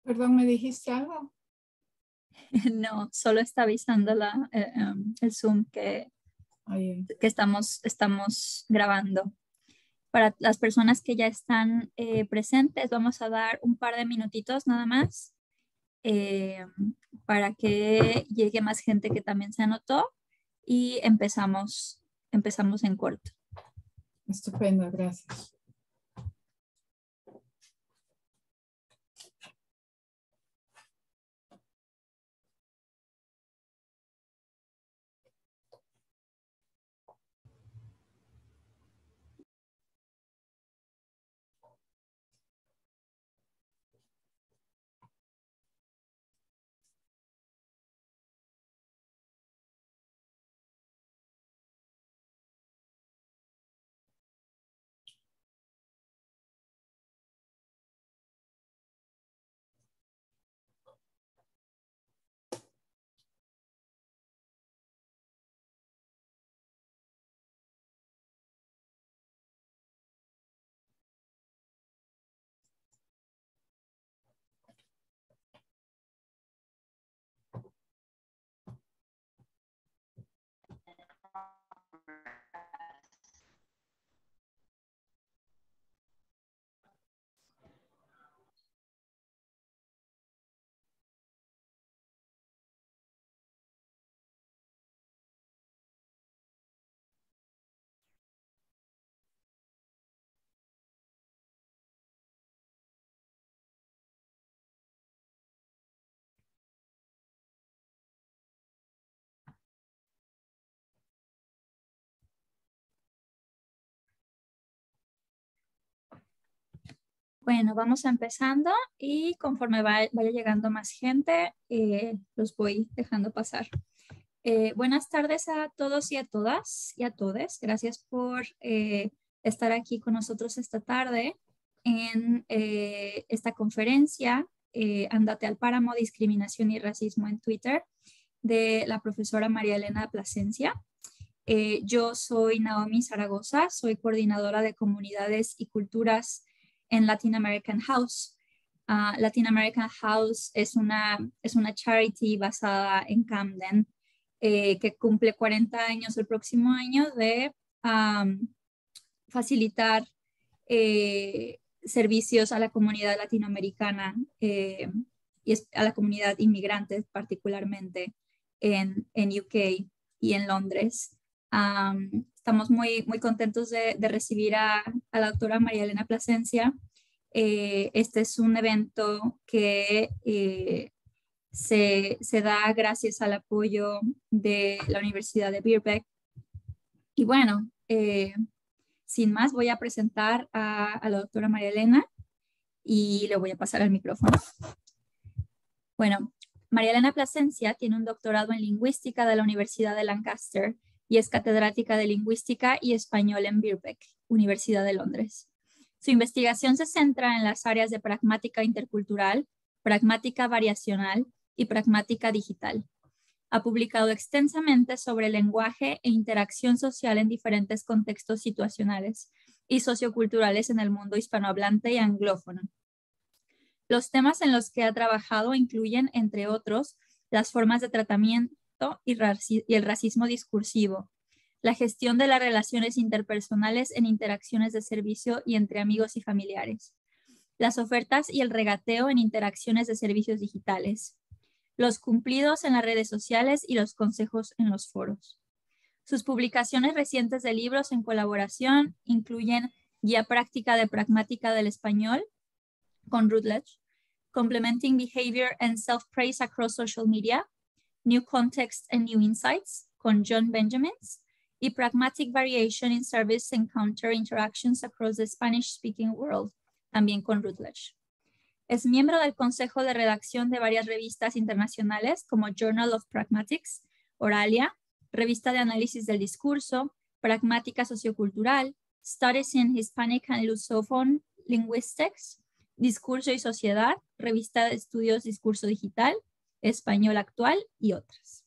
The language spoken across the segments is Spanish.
Perdón, ¿me dijiste algo? No, solo está avisando el Zoom Oye, que estamos grabando. Para las personas que ya están presentes, vamos a dar un par de minutitos nada más eh, para que llegue más gente que también se anotó y empezamos en corto. estupendo, gracias. Bueno, vamos empezando y conforme vaya llegando más gente, los voy dejando pasar. Buenas tardes a todos y a todas y a todes. Gracias por estar aquí con nosotros esta tarde en esta conferencia, Andate al Páramo, Discriminación y Racismo en Twitter, de la profesora María Elena Plasencia. Yo soy Naomi Zaragoza, soy coordinadora de comunidades y culturas en Latin American House. Latin American House es una charity basada en Camden que cumple 40 años el próximo año de facilitar servicios a la comunidad latinoamericana y a la comunidad inmigrante particularmente en UK y en Londres. Estamos muy contentos de recibir a la doctora María Elena Plasencia. Este es un evento que se da gracias al apoyo de la Universidad de Birkbeck. Y bueno, sin más, voy a presentar a la doctora María Elena y le voy a pasar el micrófono. Bueno, María Elena Plasencia tiene un doctorado en lingüística de la Universidad de Lancaster y es catedrática de lingüística y español en Birkbeck, Universidad de Londres. Su investigación se centra en las áreas de pragmática intercultural, pragmática variacional y pragmática digital. Ha publicado extensamente sobre lenguaje e interacción social en diferentes contextos situacionales y socioculturales en el mundo hispanohablante y anglófono. Los temas en los que ha trabajado incluyen, entre otros, las formas de tratamiento y el racismo discursivo, la gestión de las relaciones interpersonales en interacciones de servicio y entre amigos y familiares, las ofertas y el regateo en interacciones de servicios digitales, los cumplidos en las redes sociales y los consejos en los foros. Sus publicaciones recientes de libros en colaboración incluyen Guía Práctica de Pragmática del Español con Routledge, Complementing Behavior and Self-Praise Across Social Media, New Context and New Insights con John Benjamins y Pragmatic Variation in Service Encounter Interactions Across the Spanish-Speaking World, también con Routledge. Es miembro del consejo de redacción de varias revistas internacionales como Journal of Pragmatics, Oralia, Revista de Análisis del Discurso, Pragmática Sociocultural, Studies in Hispanic and Lusophone Linguistics, Discurso y Sociedad, Revista de Estudios Discurso Digital, Español Actual y otras.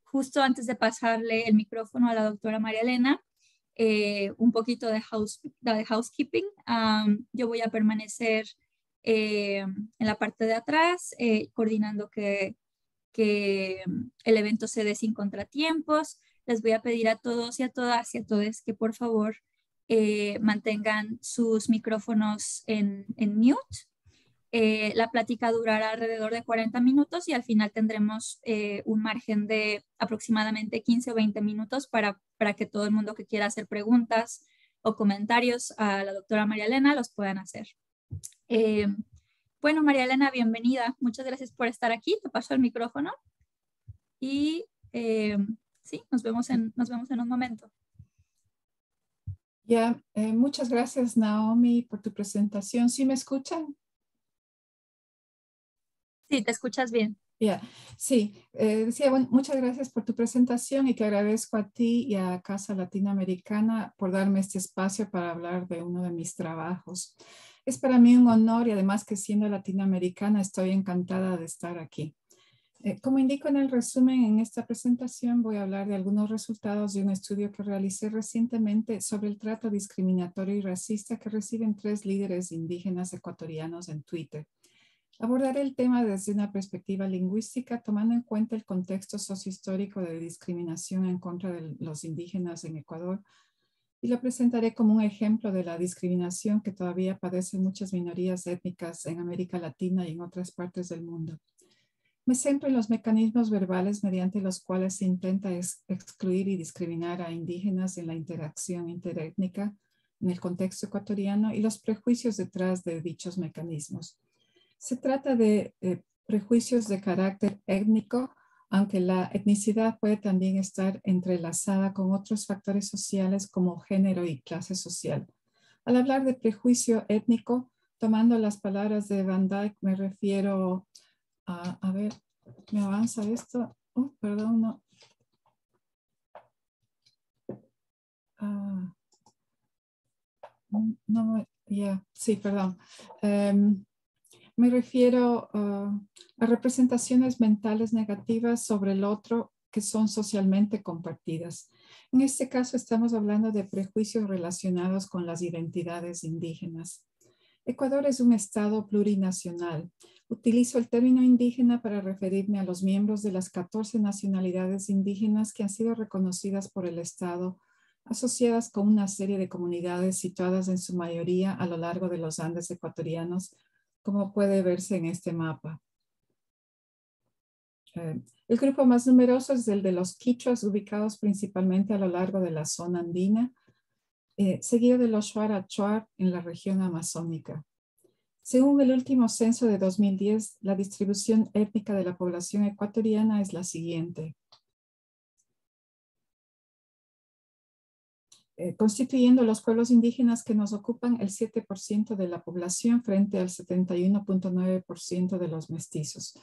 Justo antes de pasarle el micrófono a la doctora María Elena, un poquito de housekeeping. Yo voy a permanecer en la parte de atrás, coordinando que el evento se dé sin contratiempos. Les voy a pedir a todos y a todas y a todos que por favor mantengan sus micrófonos en mute. La plática durará alrededor de 40 minutos y al final tendremos un margen de aproximadamente 15 o 20 minutos para que todo el mundo que quiera hacer preguntas o comentarios a la doctora María Elena los puedan hacer. Bueno, María Elena, bienvenida. Muchas gracias por estar aquí. Te paso el micrófono y sí, nos vemos en un momento. Ya, muchas gracias, Naomi, por tu presentación. ¿Sí me escuchan? Sí, te escuchas bien. Ya, sí. Decía, bueno, muchas gracias por tu presentación y te agradezco a ti y a Casa Latinoamericana por darme este espacio para hablar de uno de mis trabajos. Es para mí un honor y además que siendo latinoamericana estoy encantada de estar aquí. Como indico en el resumen, en esta presentación voy a hablar de algunos resultados de un estudio que realicé recientemente sobre el trato discriminatorio y racista que reciben 3 líderes indígenas ecuatorianos en Twitter. Abordaré el tema desde una perspectiva lingüística, tomando en cuenta el contexto sociohistórico de discriminación en contra de los indígenas en Ecuador, y lo presentaré como un ejemplo de la discriminación que todavía padecen muchas minorías étnicas en América Latina y en otras partes del mundo. Me centro en los mecanismos verbales mediante los cuales se intenta excluir y discriminar a indígenas en la interacción interétnica en el contexto ecuatoriano y los prejuicios detrás de dichos mecanismos. Se trata de prejuicios de carácter étnico, aunque la etnicidad puede también estar entrelazada con otros factores sociales como género y clase social. Al hablar de prejuicio étnico, tomando las palabras de Van Dyck, me refiero a ver, me avanza esto. Perdón, no. No, ya, sí, perdón. Me refiero a representaciones mentales negativas sobre el otro que son socialmente compartidas. En este caso estamos hablando de prejuicios relacionados con las identidades indígenas. Ecuador es un estado plurinacional. Utilizo el término indígena para referirme a los miembros de las 14 nacionalidades indígenas que han sido reconocidas por el Estado, asociadas con una serie de comunidades situadas en su mayoría a lo largo de los Andes ecuatorianos, como puede verse en este mapa. El grupo más numeroso es el de los quichuas, ubicados principalmente a lo largo de la zona andina, seguido de los shuar achuar en la región amazónica. Según el último censo de 2010, la distribución étnica de la población ecuatoriana es la siguiente. Constituyendo los pueblos indígenas que nos ocupan el 7% de la población frente al 71.9% de los mestizos.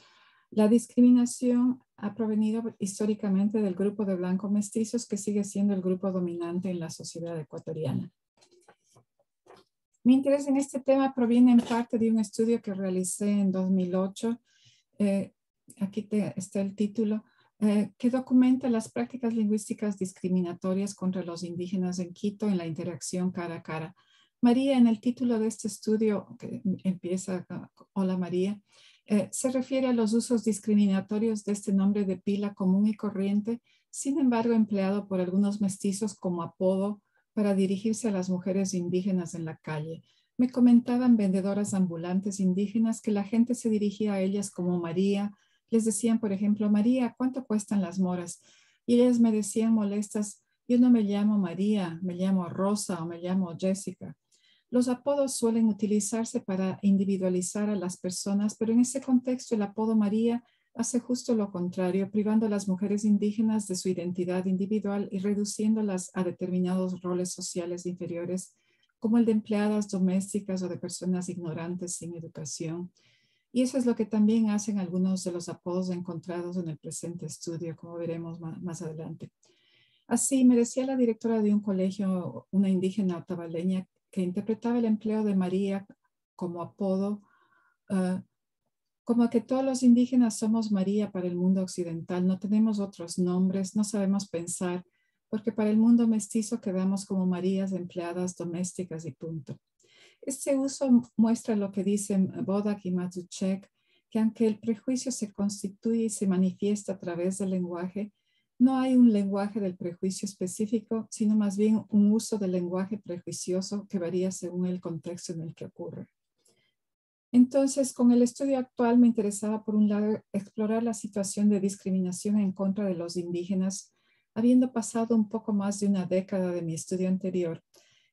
La discriminación ha provenido históricamente del grupo de blancos mestizos que sigue siendo el grupo dominante en la sociedad ecuatoriana. Mi interés en este tema proviene en parte de un estudio que realicé en 2008. Aquí está el título, que documenta las prácticas lingüísticas discriminatorias contra los indígenas en Quito en la interacción cara a cara. María, en el título de este estudio, que empieza Hola María, se refiere a los usos discriminatorios de este nombre de pila común y corriente, sin embargo empleado por algunos mestizos como apodo para dirigirse a las mujeres indígenas en la calle. Me comentaban vendedoras ambulantes indígenas que la gente se dirigía a ellas como María. Les decían, por ejemplo, María, ¿cuánto cuestan las moras? Y ellas me decían molestas, yo no me llamo María, me llamo Rosa o me llamo Jessica. Los apodos suelen utilizarse para individualizar a las personas, pero en ese contexto el apodo María hace justo lo contrario, privando a las mujeres indígenas de su identidad individual y reduciéndolas a determinados roles sociales inferiores, como el de empleadas domésticas o de personas ignorantes sin educación. Y eso es lo que también hacen algunos de los apodos encontrados en el presente estudio, como veremos más adelante. Así, me decía la directora de un colegio, una indígena otavaleña, que interpretaba el empleo de María como apodo, como que todos los indígenas somos María para el mundo occidental, no tenemos otros nombres, no sabemos pensar, porque para el mundo mestizo quedamos como Marías empleadas domésticas y punto. Este uso muestra lo que dicen Bodak y Mazurek, que aunque el prejuicio se constituye y se manifiesta a través del lenguaje, no hay un lenguaje del prejuicio específico, sino más bien un uso del lenguaje prejuicioso que varía según el contexto en el que ocurre. Entonces, con el estudio actual me interesaba, por un lado, explorar la situación de discriminación en contra de los indígenas, habiendo pasado un poco más de una década de mi estudio anterior.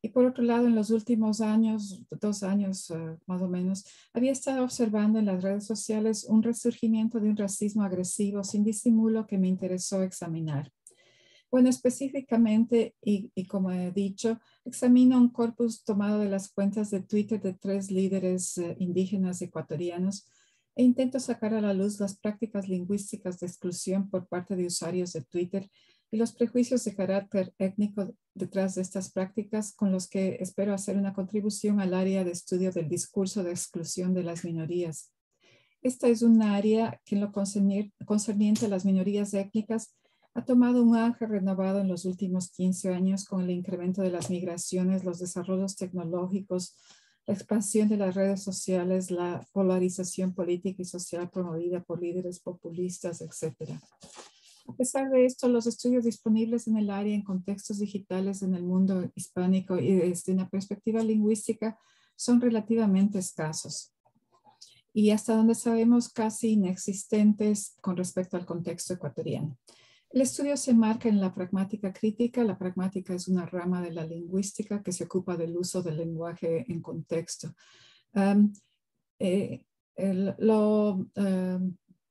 Y por otro lado, en los últimos años, 2 años más o menos, había estado observando en las redes sociales un resurgimiento de un racismo agresivo sin disimulo que me interesó examinar. Bueno, específicamente, y como he dicho, examino un corpus tomado de las cuentas de Twitter de 3 líderes indígenas ecuatorianos e intento sacar a la luz las prácticas lingüísticas de exclusión por parte de usuarios de Twitter y los prejuicios de carácter étnico detrás de estas prácticas, con los que espero hacer una contribución al área de estudio del discurso de exclusión de las minorías. Esta es un área que en lo concerniente a las minorías étnicas ha tomado un auge renovado en los últimos 15 años con el incremento de las migraciones, los desarrollos tecnológicos, la expansión de las redes sociales, la polarización política y social promovida por líderes populistas, etc. A pesar de esto, los estudios disponibles en el área en contextos digitales en el mundo hispánico y desde una perspectiva lingüística son relativamente escasos y hasta donde sabemos casi inexistentes con respecto al contexto ecuatoriano. El estudio se enmarca en la pragmática crítica. La pragmática es una rama de la lingüística que se ocupa del uso del lenguaje en contexto.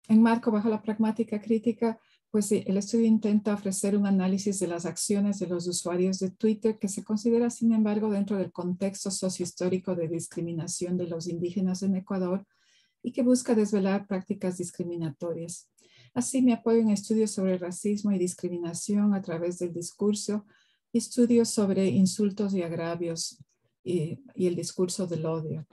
Enmarco bajo la pragmática crítica, pues el estudio intenta ofrecer un análisis de las acciones de los usuarios de Twitter que se considera, sin embargo, dentro del contexto sociohistórico de discriminación de los indígenas en Ecuador y que busca desvelar prácticas discriminatorias. Así me apoyo en estudios sobre racismo y discriminación a través del discurso y estudios sobre insultos y agravios y el discurso del odio.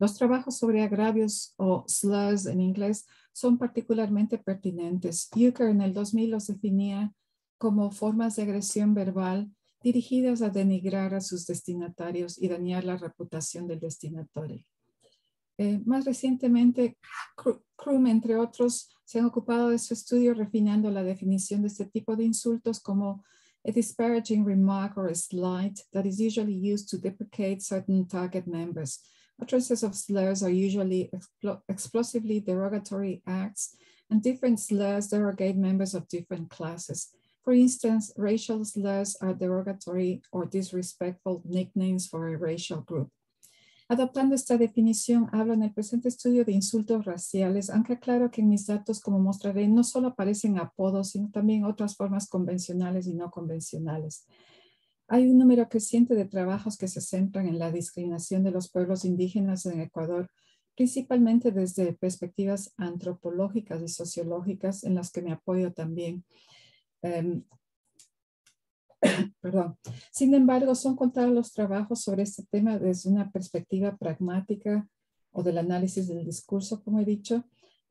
Los trabajos sobre agravios o slurs en inglés son particularmente pertinentes. Uecker en el 2000 los definía como formas de agresión verbal dirigidas a denigrar a sus destinatarios y dañar la reputación del destinatario. Más recientemente, Crum, entre otros, se han ocupado de su estudio refinando la definición de este tipo de insultos como a disparaging remark or a slight that is usually used to deprecate certain target members. Utterances of slurs are usually explosively derogatory acts, and different slurs derogate members of different classes. For instance, racial slurs are derogatory or disrespectful nicknames for a racial group. Adoptando esta definición, hablo en el presente estudio de insultos raciales, aunque aclaro que en mis datos, como mostraré, no solo aparecen apodos, sino también otras formas convencionales y no convencionales. Hay un número creciente de trabajos que se centran en la discriminación de los pueblos indígenas en Ecuador, principalmente desde perspectivas antropológicas y sociológicas, en las que me apoyo también. Perdón. Sin embargo, son contados los trabajos sobre este tema desde una perspectiva pragmática o del análisis del discurso, como he dicho.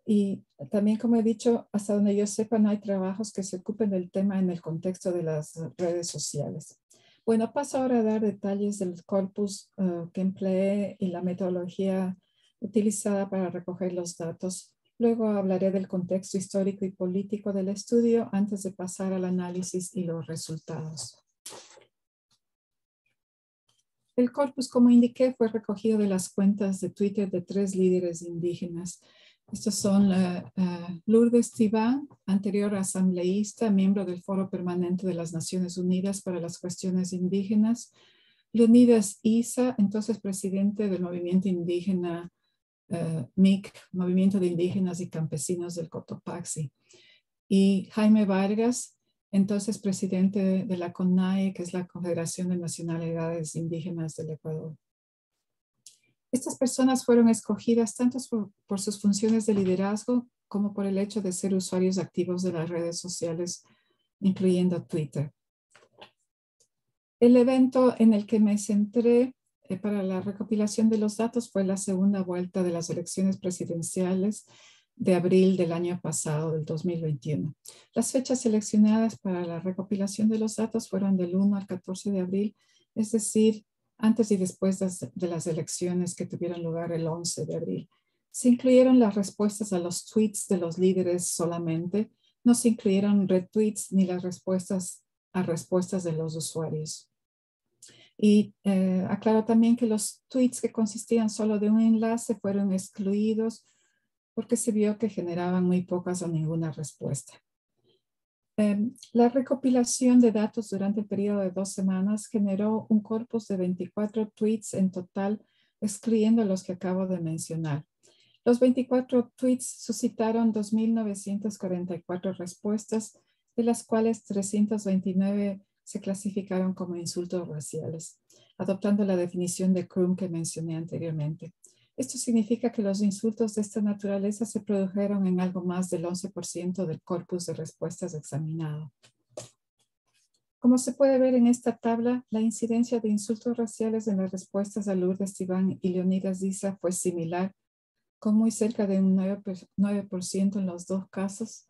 Y también, como he dicho, hasta donde yo sepa, no hay trabajos que se ocupen del tema en el contexto de las redes sociales. Bueno, paso ahora a dar detalles del corpus que empleé y la metodología utilizada para recoger los datos. Luego hablaré del contexto histórico y político del estudio antes de pasar al análisis y los resultados. El corpus, como indiqué, fue recogido de las cuentas de Twitter de 3 líderes indígenas. Estos son Lourdes Tibá, anterior asambleísta, miembro del Foro Permanente de las Naciones Unidas para las Cuestiones Indígenas. Leonidas Isa, entonces presidente del movimiento indígena MIC, Movimiento de Indígenas y Campesinos del Cotopaxi. Y Jaime Vargas, entonces presidente de la CONAIE, que es la Confederación de Nacionalidades Indígenas del Ecuador. Estas personas fueron escogidas tanto por sus funciones de liderazgo como por el hecho de ser usuarios activos de las redes sociales, incluyendo Twitter. El evento en el que me centré para la recopilación de los datos fue la segunda vuelta de las elecciones presidenciales de abril del año pasado, del 2021. Las fechas seleccionadas para la recopilación de los datos fueron del 1 al 14 de abril, es decir, antes y después de las elecciones que tuvieron lugar el 11 de abril. Se incluyeron las respuestas a los tweets de los líderes solamente, no se incluyeron retweets ni las respuestas a respuestas de los usuarios. Y aclaro también que los tweets que consistían solo de un enlace fueron excluidos porque se vio que generaban muy pocas o ninguna respuesta. La recopilación de datos durante el periodo de 2 semanas generó un corpus de 24 tweets en total, excluyendo los que acabo de mencionar. Los 24 tweets suscitaron 2.944 respuestas, de las cuales 329 se clasificaron como insultos raciales, adoptando la definición de Crum que mencioné anteriormente. Esto significa que los insultos de esta naturaleza se produjeron en algo más del 11% del corpus de respuestas examinado. Como se puede ver en esta tabla, la incidencia de insultos raciales en las respuestas a Lourdes Tibán y Leonidas Diza fue similar, con muy cerca de un 9% en los dos casos,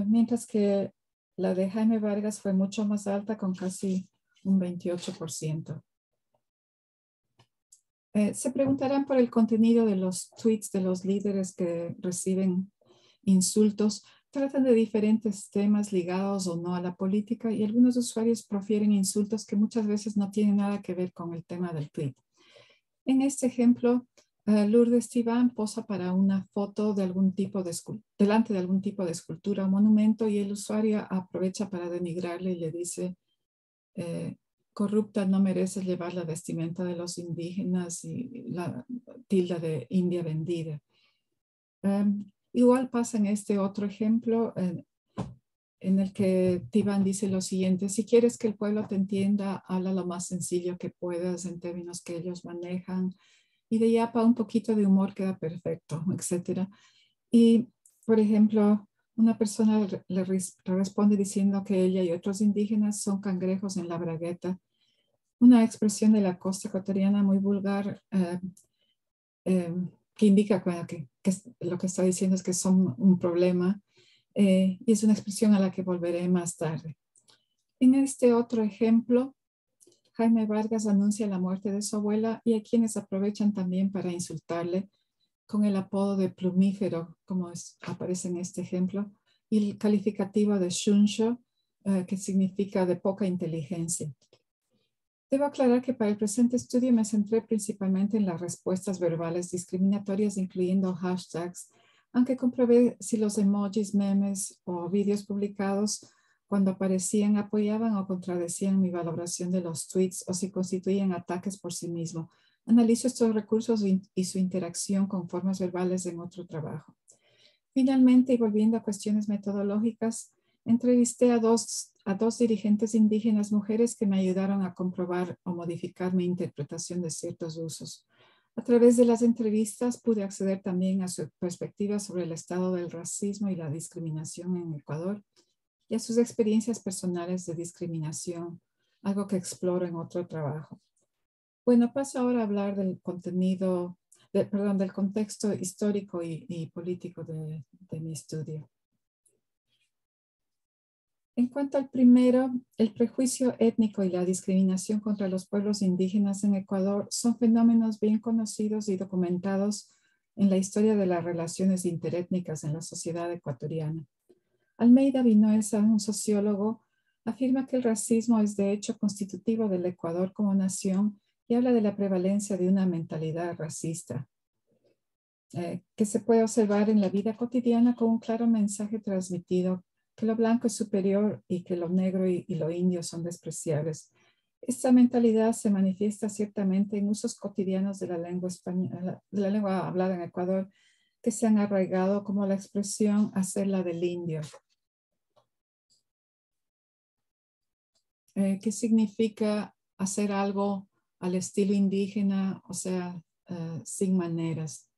mientras que la de Jaime Vargas fue mucho más alta, con casi un 28%. Se preguntarán por el contenido de los tweets de los líderes que reciben insultos. Tratan de diferentes temas ligados o no a la política y algunos usuarios profieren insultos que muchas veces no tienen nada que ver con el tema del tweet. En este ejemplo, Lourdes Tibán posa para una foto de algún tipo de delante de algún tipo de escultura o monumento y el usuario aprovecha para denigrarle y le dice corrupta, no mereces llevar la vestimenta de los indígenas y la tilda de India vendida. Igual pasa en este otro ejemplo en el que Tibán dice lo siguiente: si quieres que el pueblo te entienda, habla lo más sencillo que puedas en términos que ellos manejan. Y de Yapa un poquito de humor queda perfecto, etc. Y, por ejemplo, una persona le responde diciendo que ella y otros indígenas son cangrejos en la bragueta, una expresión de la costa ecuatoriana muy vulgar que indica que lo que está diciendo es que son un problema y es una expresión a la que volveré más tarde. En este otro ejemplo, Jaime Vargas anuncia la muerte de su abuela y hay quienes aprovechan también para insultarle con el apodo de plumífero, como aparece en este ejemplo, y el calificativo de shuncho, que significa de poca inteligencia. Debo aclarar que para el presente estudio me centré principalmente en las respuestas verbales discriminatorias, incluyendo hashtags, aunque comprobé si los emojis, memes o vídeos publicados cuando aparecían apoyaban o contradecían mi valoración de los tweets o si constituían ataques por sí mismo. Analizo estos recursos y su interacción con formas verbales en otro trabajo. Finalmente, y volviendo a cuestiones metodológicas, entrevisté a dos dirigentes indígenas mujeres que me ayudaron a comprobar o modificar mi interpretación de ciertos usos. A través de las entrevistas pude acceder también a su perspectiva sobre el estado del racismo y la discriminación en Ecuador y a sus experiencias personales de discriminación, algo que exploro en otro trabajo. Bueno, paso ahora a hablar del contenido, del contexto histórico y político de mi estudio. En cuanto al primero, el prejuicio étnico y la discriminación contra los pueblos indígenas en Ecuador son fenómenos bien conocidos y documentados en la historia de las relaciones interétnicas en la sociedad ecuatoriana. Almeida Vinoesa, un sociólogo, afirma que el racismo es de hecho constitutivo del Ecuador como nación y habla de la prevalencia de una mentalidad racista que se puede observar en la vida cotidiana con un claro mensaje transmitido que lo blanco es superior y que lo negro y lo indio son despreciables. Esta mentalidad se manifiesta ciertamente en usos cotidianos de la lengua española, de la lengua hablada en Ecuador, que se han arraigado como la expresión hacerla del indio. ¿Qué significa hacer algo al estilo indígena, o sea, sin maneras?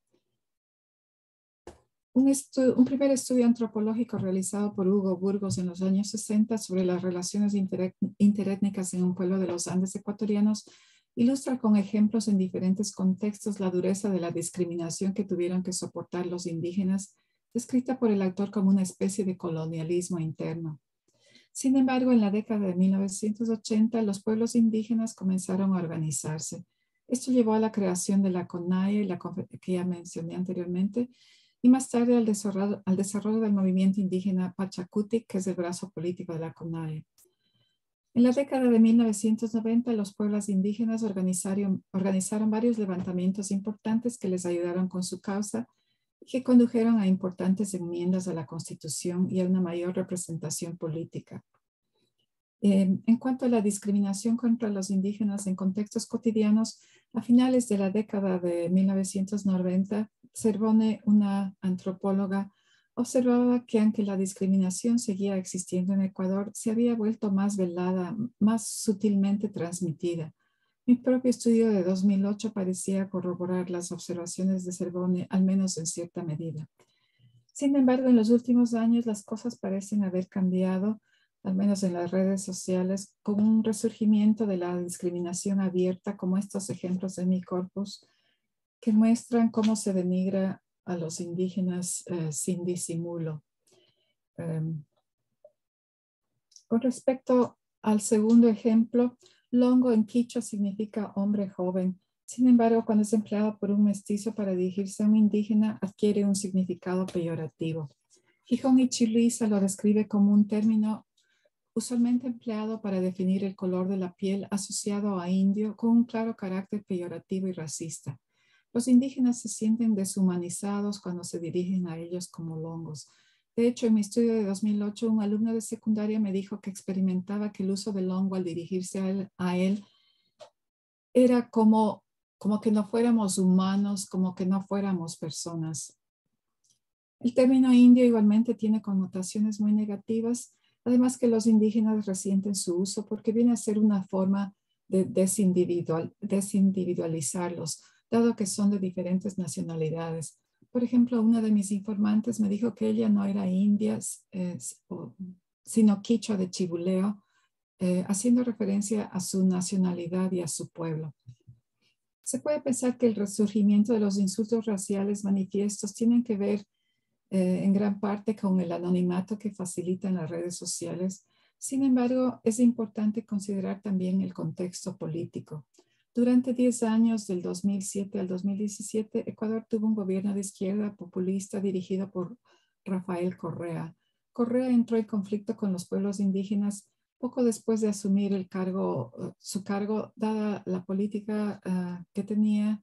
Un primer estudio antropológico realizado por Hugo Burgos en los años 60 sobre las relaciones interétnicas en un pueblo de los Andes ecuatorianos ilustra con ejemplos en diferentes contextos la dureza de la discriminación que tuvieron que soportar los indígenas, descrita por el autor como una especie de colonialismo interno. Sin embargo, en la década de 1980, los pueblos indígenas comenzaron a organizarse. Esto llevó a la creación de la CONAIE, que ya mencioné anteriormente, y más tarde al desarrollo del movimiento indígena Pachacutic, que es el brazo político de la CONAIE. En la década de 1990, los pueblos indígenas organizaron varios levantamientos importantes que les ayudaron con su causa y que condujeron a importantes enmiendas a la Constitución y a una mayor representación política. En cuanto a la discriminación contra los indígenas en contextos cotidianos, a finales de la década de 1990, Cervone, una antropóloga, observaba que aunque la discriminación seguía existiendo en Ecuador, se había vuelto más velada, más sutilmente transmitida. Mi propio estudio de 2008 parecía corroborar las observaciones de Cervone, al menos en cierta medida. Sin embargo, en los últimos años las cosas parecen haber cambiado, al menos en las redes sociales, con un resurgimiento de la discriminación abierta, como estos ejemplos de mi corpus, que muestran cómo se denigra a los indígenas sin disimulo. Con respecto al segundo ejemplo, longo en quichua significa hombre joven. Sin embargo, cuando es empleado por un mestizo para dirigirse a un indígena, adquiere un significado peyorativo. Gijón y Chirriza lo describe como un término usualmente empleado para definir el color de la piel asociado a indio con un claro carácter peyorativo y racista. Los indígenas se sienten deshumanizados cuando se dirigen a ellos como longos. De hecho, en mi estudio de 2008, un alumno de secundaria me dijo que experimentaba que el uso del longo al dirigirse a él era como que no fuéramos humanos, como que no fuéramos personas. El término indio igualmente tiene connotaciones muy negativas, además que los indígenas resienten su uso porque viene a ser una forma de desindividualizarlos, dado que son de diferentes nacionalidades. Por ejemplo, una de mis informantes me dijo que ella no era india, sino quichua de Chibuleo, haciendo referencia a su nacionalidad y a su pueblo. Se puede pensar que el resurgimiento de los insultos raciales manifiestos tienen que ver en gran parte con el anonimato que facilitan las redes sociales. Sin embargo, es importante considerar también el contexto político. Durante 10 años, del 2007 al 2017, Ecuador tuvo un gobierno de izquierda populista dirigido por Rafael Correa. Correa entró en conflicto con los pueblos indígenas poco después de asumir su cargo, dada la política que tenía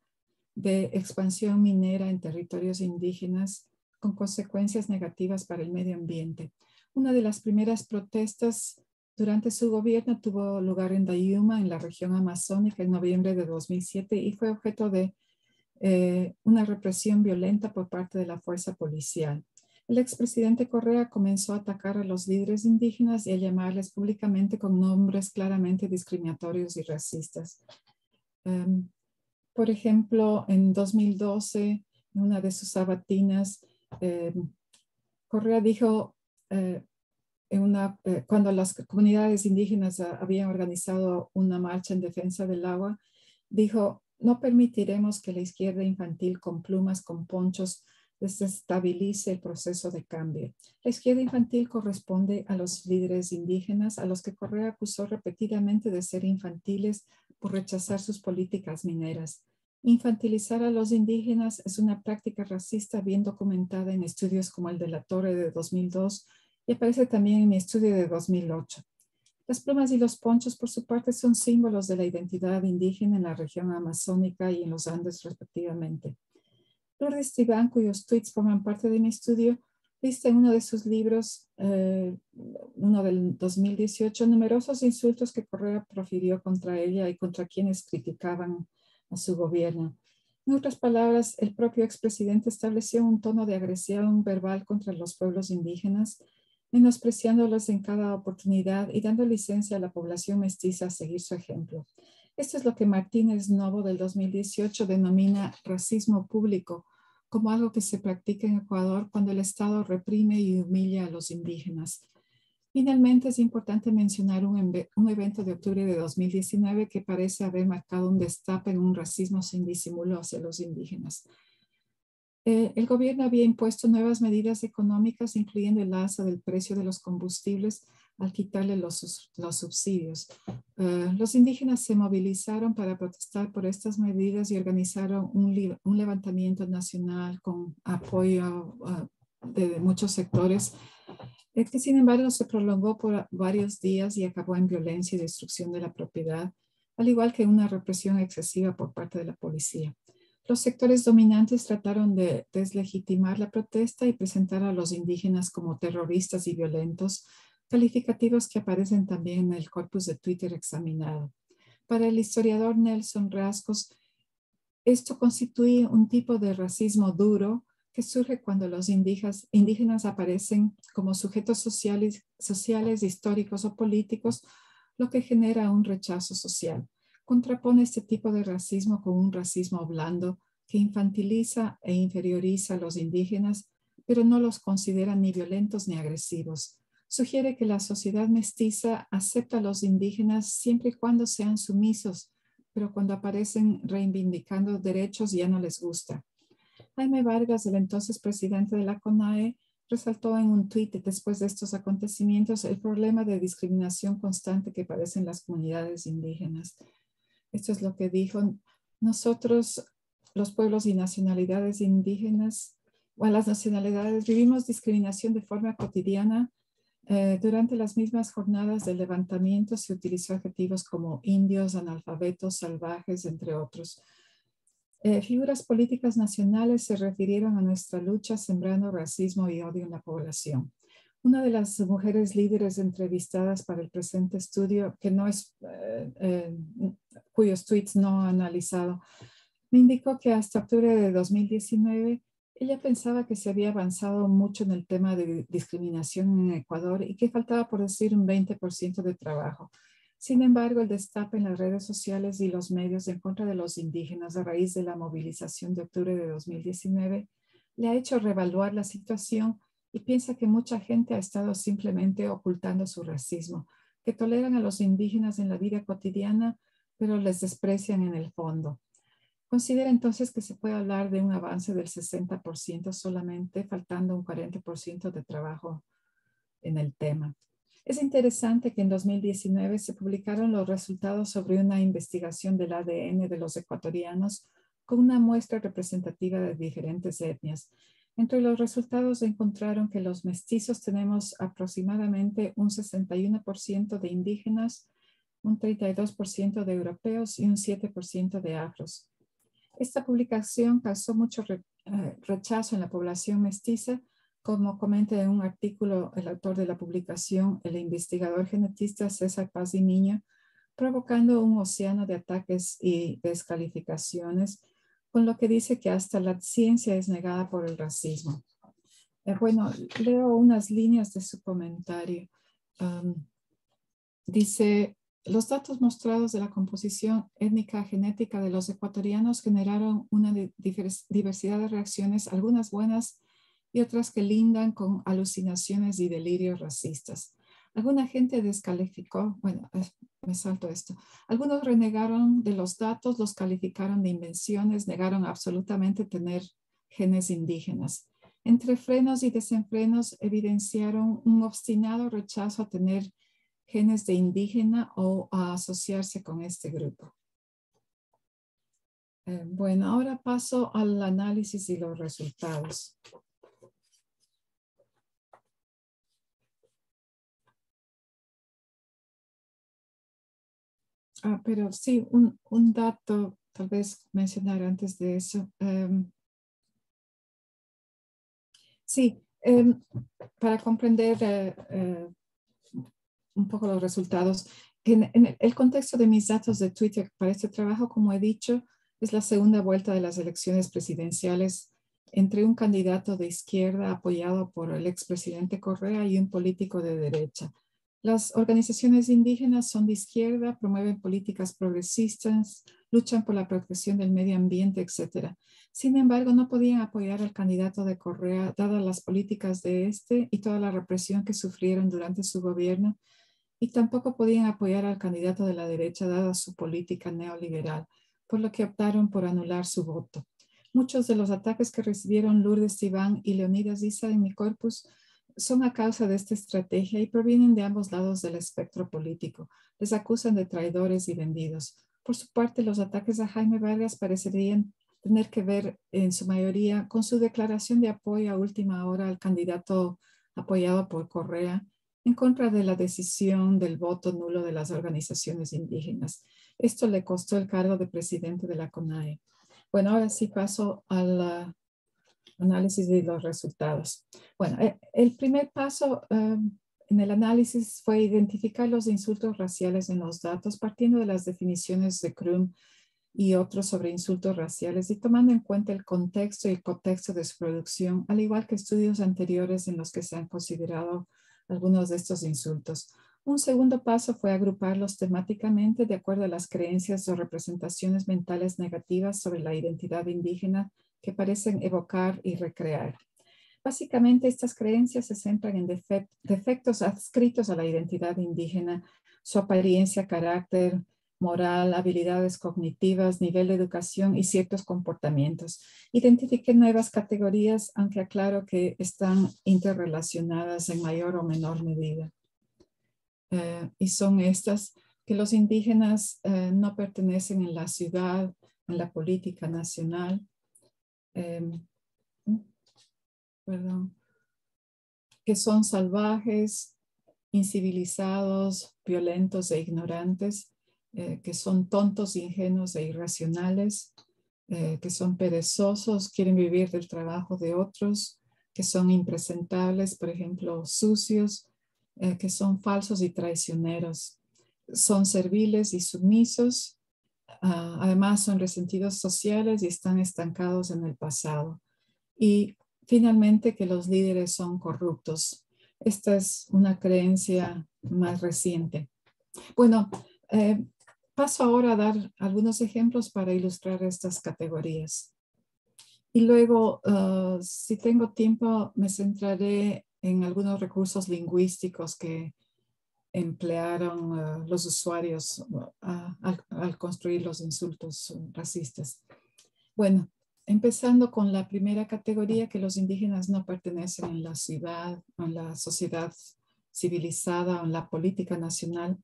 de expansión minera en territorios indígenas, con consecuencias negativas para el medio ambiente. Una de las primeras protestas durante su gobierno tuvo lugar en Dayuma, en la región amazónica, en noviembre de 2007 y fue objeto de una represión violenta por parte de la fuerza policial. El expresidente Correa comenzó a atacar a los líderes indígenas y a llamarles públicamente con nombres claramente discriminatorios y racistas. Por ejemplo, en 2012, en una de sus sabatinas, Correa dijo, cuando las comunidades indígenas habían organizado una marcha en defensa del agua, dijo: no permitiremos que la izquierda infantil con plumas, con ponchos, desestabilice el proceso de cambio. La izquierda infantil corresponde a los líderes indígenas, a los que Correa acusó repetidamente de ser infantiles por rechazar sus políticas mineras. Infantilizar a los indígenas es una práctica racista bien documentada en estudios como el de la Torre de 2002 y aparece también en mi estudio de 2008. Las plumas y los ponchos, por su parte, son símbolos de la identidad indígena en la región amazónica y en los Andes, respectivamente. Lourdes Tibán, cuyos tweets forman parte de mi estudio, lista en uno de sus libros, uno del 2018, numerosos insultos que Correa profirió contra ella y contra quienes criticaban a su gobierno. En otras palabras, el propio expresidente estableció un tono de agresión verbal contra los pueblos indígenas, menospreciándolos en cada oportunidad y dando licencia a la población mestiza a seguir su ejemplo. Esto es lo que Martínez Novo del 2018 denomina racismo público, como algo que se practica en Ecuador cuando el Estado reprime y humilla a los indígenas. Finalmente, es importante mencionar un evento de octubre de 2019 que parece haber marcado un destape en un racismo sin disimulo hacia los indígenas. El gobierno había impuesto nuevas medidas económicas, incluyendo el alza del precio de los combustibles, al quitarle los subsidios. Los indígenas se movilizaron para protestar por estas medidas y organizaron un levantamiento nacional con apoyo de muchos sectores, que sin embargo se prolongó por varios días y acabó en violencia y destrucción de la propiedad, al igual que una represión excesiva por parte de la policía. Los sectores dominantes trataron de deslegitimar la protesta y presentar a los indígenas como terroristas y violentos, calificativos que aparecen también en el corpus de Twitter examinado. Para el historiador Nelson Rascos, esto constituye un tipo de racismo duro que surge cuando los indígenas aparecen como sujetos sociales, históricos o políticos, lo que genera un rechazo social. Contrapone este tipo de racismo con un racismo blando que infantiliza e inferioriza a los indígenas, pero no los considera ni violentos ni agresivos. Sugiere que la sociedad mestiza acepta a los indígenas siempre y cuando sean sumisos, pero cuando aparecen reivindicando derechos ya no les gusta. Jaime Vargas, el entonces presidente de la CONAE, resaltó en un tuit después de estos acontecimientos el problema de discriminación constante que padecen las comunidades indígenas. Esto es lo que dijo: nosotros, los pueblos y nacionalidades indígenas, o las nacionalidades, vivimos discriminación de forma cotidiana. Durante las mismas jornadas del levantamiento se utilizó adjetivos como indios, analfabetos, salvajes, entre otros. Figuras políticas nacionales se refirieron a nuestra lucha sembrando racismo y odio en la población. Una de las mujeres líderes entrevistadas para el presente estudio, que no es, cuyos tweets no he analizado, me indicó que hasta octubre de 2019 ella pensaba que se había avanzado mucho en el tema de discriminación en Ecuador y que faltaba, por decir, un 20% de trabajo. Sin embargo, el destape en las redes sociales y los medios en contra de los indígenas a raíz de la movilización de octubre de 2019 le ha hecho reevaluar la situación y piensa que mucha gente ha estado simplemente ocultando su racismo, que toleran a los indígenas en la vida cotidiana, pero les desprecian en el fondo. Considera entonces que se puede hablar de un avance del 60% solamente, faltando un 40% de trabajo en el tema. Es interesante que en 2019 se publicaron los resultados sobre una investigación del ADN de los ecuatorianos con una muestra representativa de diferentes etnias. Entre los resultados encontraron que los mestizos tenemos aproximadamente un 61% de indígenas, un 32% de europeos y un 7% de afros. Esta publicación causó mucho rechazo en la población mestiza, como comenta en un artículo el autor de la publicación, el investigador genetista César Paz y Niño, provocando un océano de ataques y descalificaciones, con lo que dice que hasta la ciencia es negada por el racismo. Bueno, leo unas líneas de su comentario. Dice: los datos mostrados de la composición étnica genética de los ecuatorianos generaron una diversidad de reacciones, algunas buenas y otras que lindan con alucinaciones y delirios racistas. Alguna gente descalificó, bueno, me salto esto. Algunos renegaron de los datos, los calificaron de invenciones, negaron absolutamente tener genes indígenas. Entre frenos y desenfrenos evidenciaron un obstinado rechazo a tener genes de indígena o a asociarse con este grupo. Bueno, ahora paso al análisis y los resultados. Pero sí, un dato tal vez mencionar antes de eso. Sí, para comprender un poco los resultados. En el contexto de mis datos de Twitter para este trabajo, como he dicho, es la segunda vuelta de las elecciones presidenciales entre un candidato de izquierda apoyado por el expresidente Correa y un político de derecha. Las organizaciones indígenas son de izquierda, promueven políticas progresistas, luchan por la protección del medio ambiente, etc. Sin embargo, no podían apoyar al candidato de Correa, dadas las políticas de este y toda la represión que sufrieron durante su gobierno, y tampoco podían apoyar al candidato de la derecha dada su política neoliberal, por lo que optaron por anular su voto. Muchos de los ataques que recibieron Lourdes Iván y Leonidas Issa en mi corpus son a causa de esta estrategia y provienen de ambos lados del espectro político. Les acusan de traidores y vendidos. Por su parte, los ataques a Jaime Vargas parecerían tener que ver en su mayoría con su declaración de apoyo a última hora al candidato apoyado por Correa en contra de la decisión del voto nulo de las organizaciones indígenas. Esto le costó el cargo de presidente de la CONAIE. Bueno, ahora sí paso al análisis de los resultados. Bueno, el primer paso en el análisis fue identificar los insultos raciales en los datos, partiendo de las definiciones de Crum y otros sobre insultos raciales y tomando en cuenta el contexto y el contexto de su producción, al igual que estudios anteriores en los que se han considerado algunos de estos insultos. Un segundo paso fue agruparlos temáticamente de acuerdo a las creencias o representaciones mentales negativas sobre la identidad indígena que parecen evocar y recrear. Básicamente, estas creencias se centran en defectos adscritos a la identidad indígena, su apariencia, carácter, moral, habilidades cognitivas, nivel de educación y ciertos comportamientos. Identifiqué nuevas categorías, aunque aclaro que están interrelacionadas en mayor o menor medida. Y son estas: que los indígenas no pertenecen en la ciudad, en la política nacional, que son salvajes, incivilizados, violentos e ignorantes, que son tontos, ingenuos e irracionales, que son perezosos, quieren vivir del trabajo de otros, que son impresentables, por ejemplo, sucios, que son falsos y traicioneros, son serviles y sumisos, además son resentidos sociales y están estancados en el pasado. Y finalmente, que los líderes son corruptos. Esta es una creencia más reciente. Bueno, paso ahora a dar algunos ejemplos para ilustrar estas categorías. Y luego, si tengo tiempo, me centraré en algunos recursos lingüísticos que emplearon los usuarios al construir los insultos racistas. Bueno, empezando con la primera categoría, que los indígenas no pertenecen en la ciudad, en la sociedad civilizada o en la política nacional.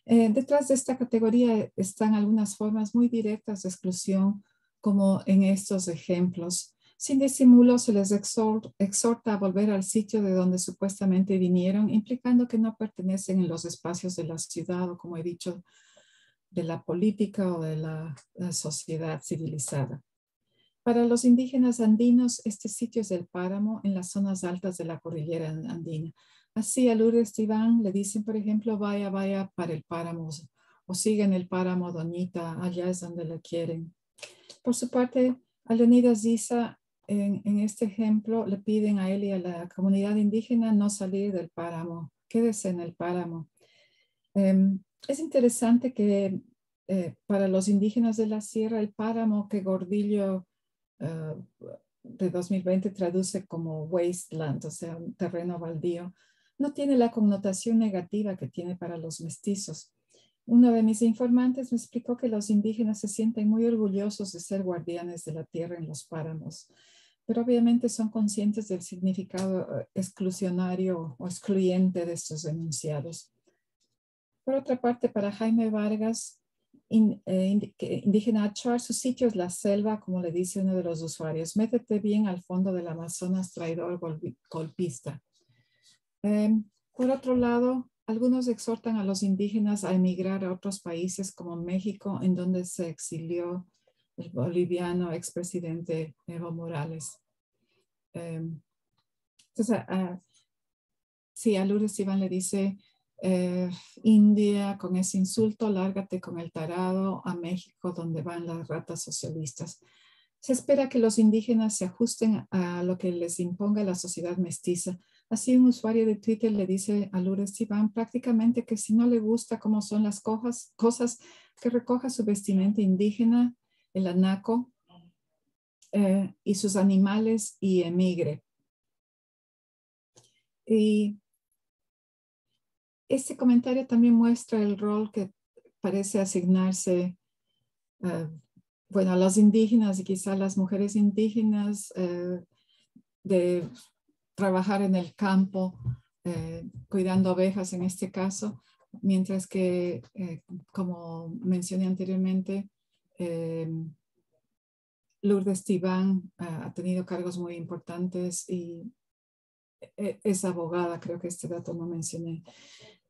Detrás de esta categoría están algunas formas muy directas de exclusión, como en estos ejemplos. Sin disimulo, se les exhorta a volver al sitio de donde supuestamente vinieron, implicando que no pertenecen en los espacios de la ciudad o, como he dicho, de la política o de la sociedad civilizada. Para los indígenas andinos, este sitio es el páramo en las zonas altas de la cordillera andina. Así a Lourdes Iván le dicen, por ejemplo, vaya, vaya para el páramo, o siga en el páramo, doñita, allá es donde la quieren. Por su parte, a Leonidas Diza, en este ejemplo, le piden a él y a la comunidad indígena no salir del páramo, quédese en el páramo. Es interesante que para los indígenas de la sierra, el páramo que Gordillo de 2020 traduce como wasteland, o sea, un terreno baldío, no tiene la connotación negativa que tiene para los mestizos. Uno de mis informantes me explicó que los indígenas se sienten muy orgullosos de ser guardianes de la tierra en los páramos, pero obviamente son conscientes del significado exclusionario o excluyente de estos enunciados. Por otra parte, para Jaime Vargas, indígena Achuar, su sitio es la selva, como le dice uno de los usuarios. Métete bien al fondo del Amazonas, traidor golpista. Por otro lado, algunos exhortan a los indígenas a emigrar a otros países como México, en donde se exilió el boliviano expresidente Evo Morales. Entonces, sí, a Lourdes Iván le dice, India, con ese insulto, lárgate con el tarado a México, donde van las ratas socialistas. Se espera que los indígenas se ajusten a lo que les imponga la sociedad mestiza. Así, un usuario de Twitter le dice a Lourdes Iván prácticamente que si no le gusta cómo son las cosas, que recoja su vestimenta indígena, el anaco, y sus animales y emigre. Y este comentario también muestra el rol que parece asignarse bueno, a los indígenas y quizá a las mujeres indígenas de trabajar en el campo, cuidando ovejas en este caso, mientras que, como mencioné anteriormente, Lourdes Tibán ha tenido cargos muy importantes y es abogada, creo que este dato no mencioné.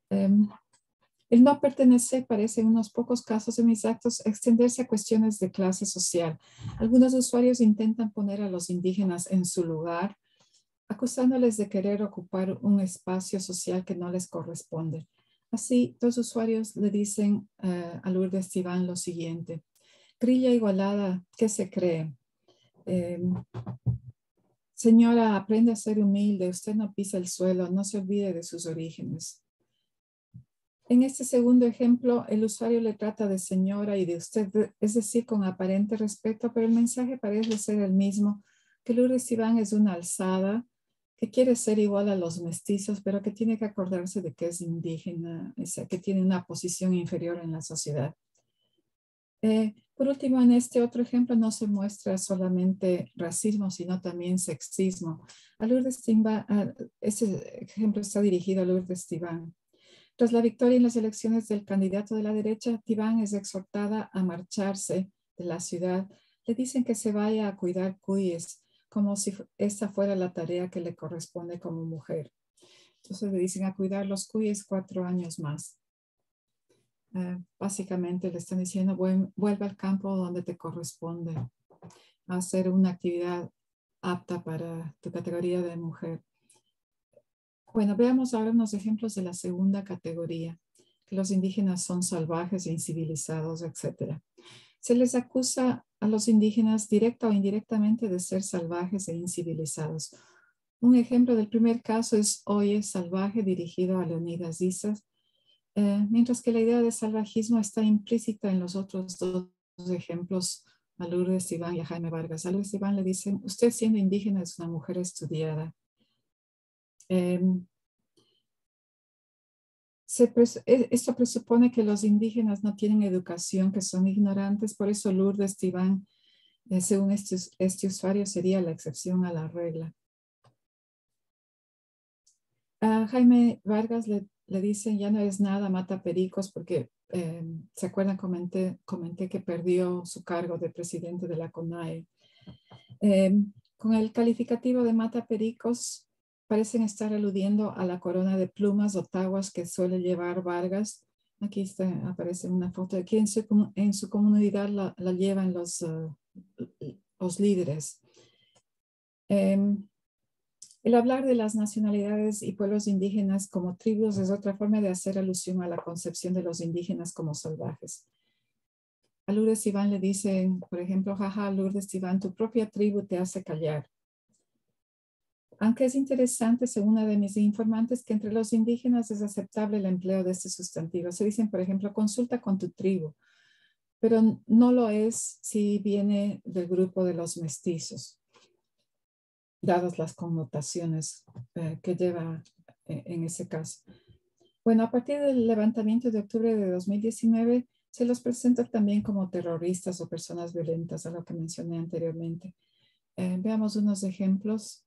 El no pertenecer parece en unos pocos casos en mis actos extenderse a cuestiones de clase social. Algunos usuarios intentan poner a los indígenas en su lugar, acusándoles de querer ocupar un espacio social que no les corresponde. Así, dos usuarios le dicen a Lourdes Tibán lo siguiente: Grilla igualada, ¿qué se cree? Señora, aprende a ser humilde, usted no pisa el suelo, no se olvide de sus orígenes. En este segundo ejemplo, el usuario le trata de señora y de usted, es decir, con aparente respeto, pero el mensaje parece ser el mismo, que Lourdes Tibán es una alzada, que quiere ser igual a los mestizos, pero que tiene que acordarse de que es indígena, o sea, que tiene una posición inferior en la sociedad. Por último, en este otro ejemplo no se muestra solamente racismo, sino también sexismo. Este ejemplo está dirigido a Lourdes Tibán. Tras la victoria en las elecciones del candidato de la derecha, Tibán es exhortada a marcharse de la ciudad. Le dicen que se vaya a cuidar cuyes, como si esta fuera la tarea que le corresponde como mujer. Entonces le dicen a cuidar los cuyes 4 años más. Básicamente le están diciendo, vuelve al campo donde te corresponde, a hacer una actividad apta para tu categoría de mujer. Bueno, veamos ahora unos ejemplos de la segunda categoría, que los indígenas son salvajes e incivilizados, etc. Se les acusa a los indígenas directa o indirectamente de ser salvajes e incivilizados. Un ejemplo del primer caso es Oye salvaje, dirigido a Leonidas Díaz, mientras que la idea de salvajismo está implícita en los otros dos ejemplos, a Lourdes Tibán y a Jaime Vargas. A Lourdes Tibán le dicen, usted siendo indígena es una mujer estudiada. Esto presupone que los indígenas no tienen educación, que son ignorantes, por eso Lourdes Tibán, según este usuario, sería la excepción a la regla. A Jaime Vargas le dicen, ya no es nada, mata pericos, porque se acuerdan, comenté que perdió su cargo de presidente de la CONAE. Con el calificativo de mata pericos, parecen estar aludiendo a la corona de plumas o taguas que suele llevar Vargas. Aquí aparece una foto de que en su comunidad la llevan los líderes. El hablar de las nacionalidades y pueblos indígenas como tribus es otra forma de hacer alusión a la concepción de los indígenas como salvajes. A Lourdes Tibán le dicen, por ejemplo, jaja, Lourdes Tibán, tu propia tribu te hace callar. Aunque es interesante, según una de mis informantes, que entre los indígenas es aceptable el empleo de este sustantivo. Se dicen, por ejemplo, consulta con tu tribu, pero no lo es si viene del grupo de los mestizos, dadas las connotaciones que lleva en ese caso. Bueno, a partir del levantamiento de octubre de 2019, se los presenta también como terroristas o personas violentas, a lo que mencioné anteriormente. Veamos unos ejemplos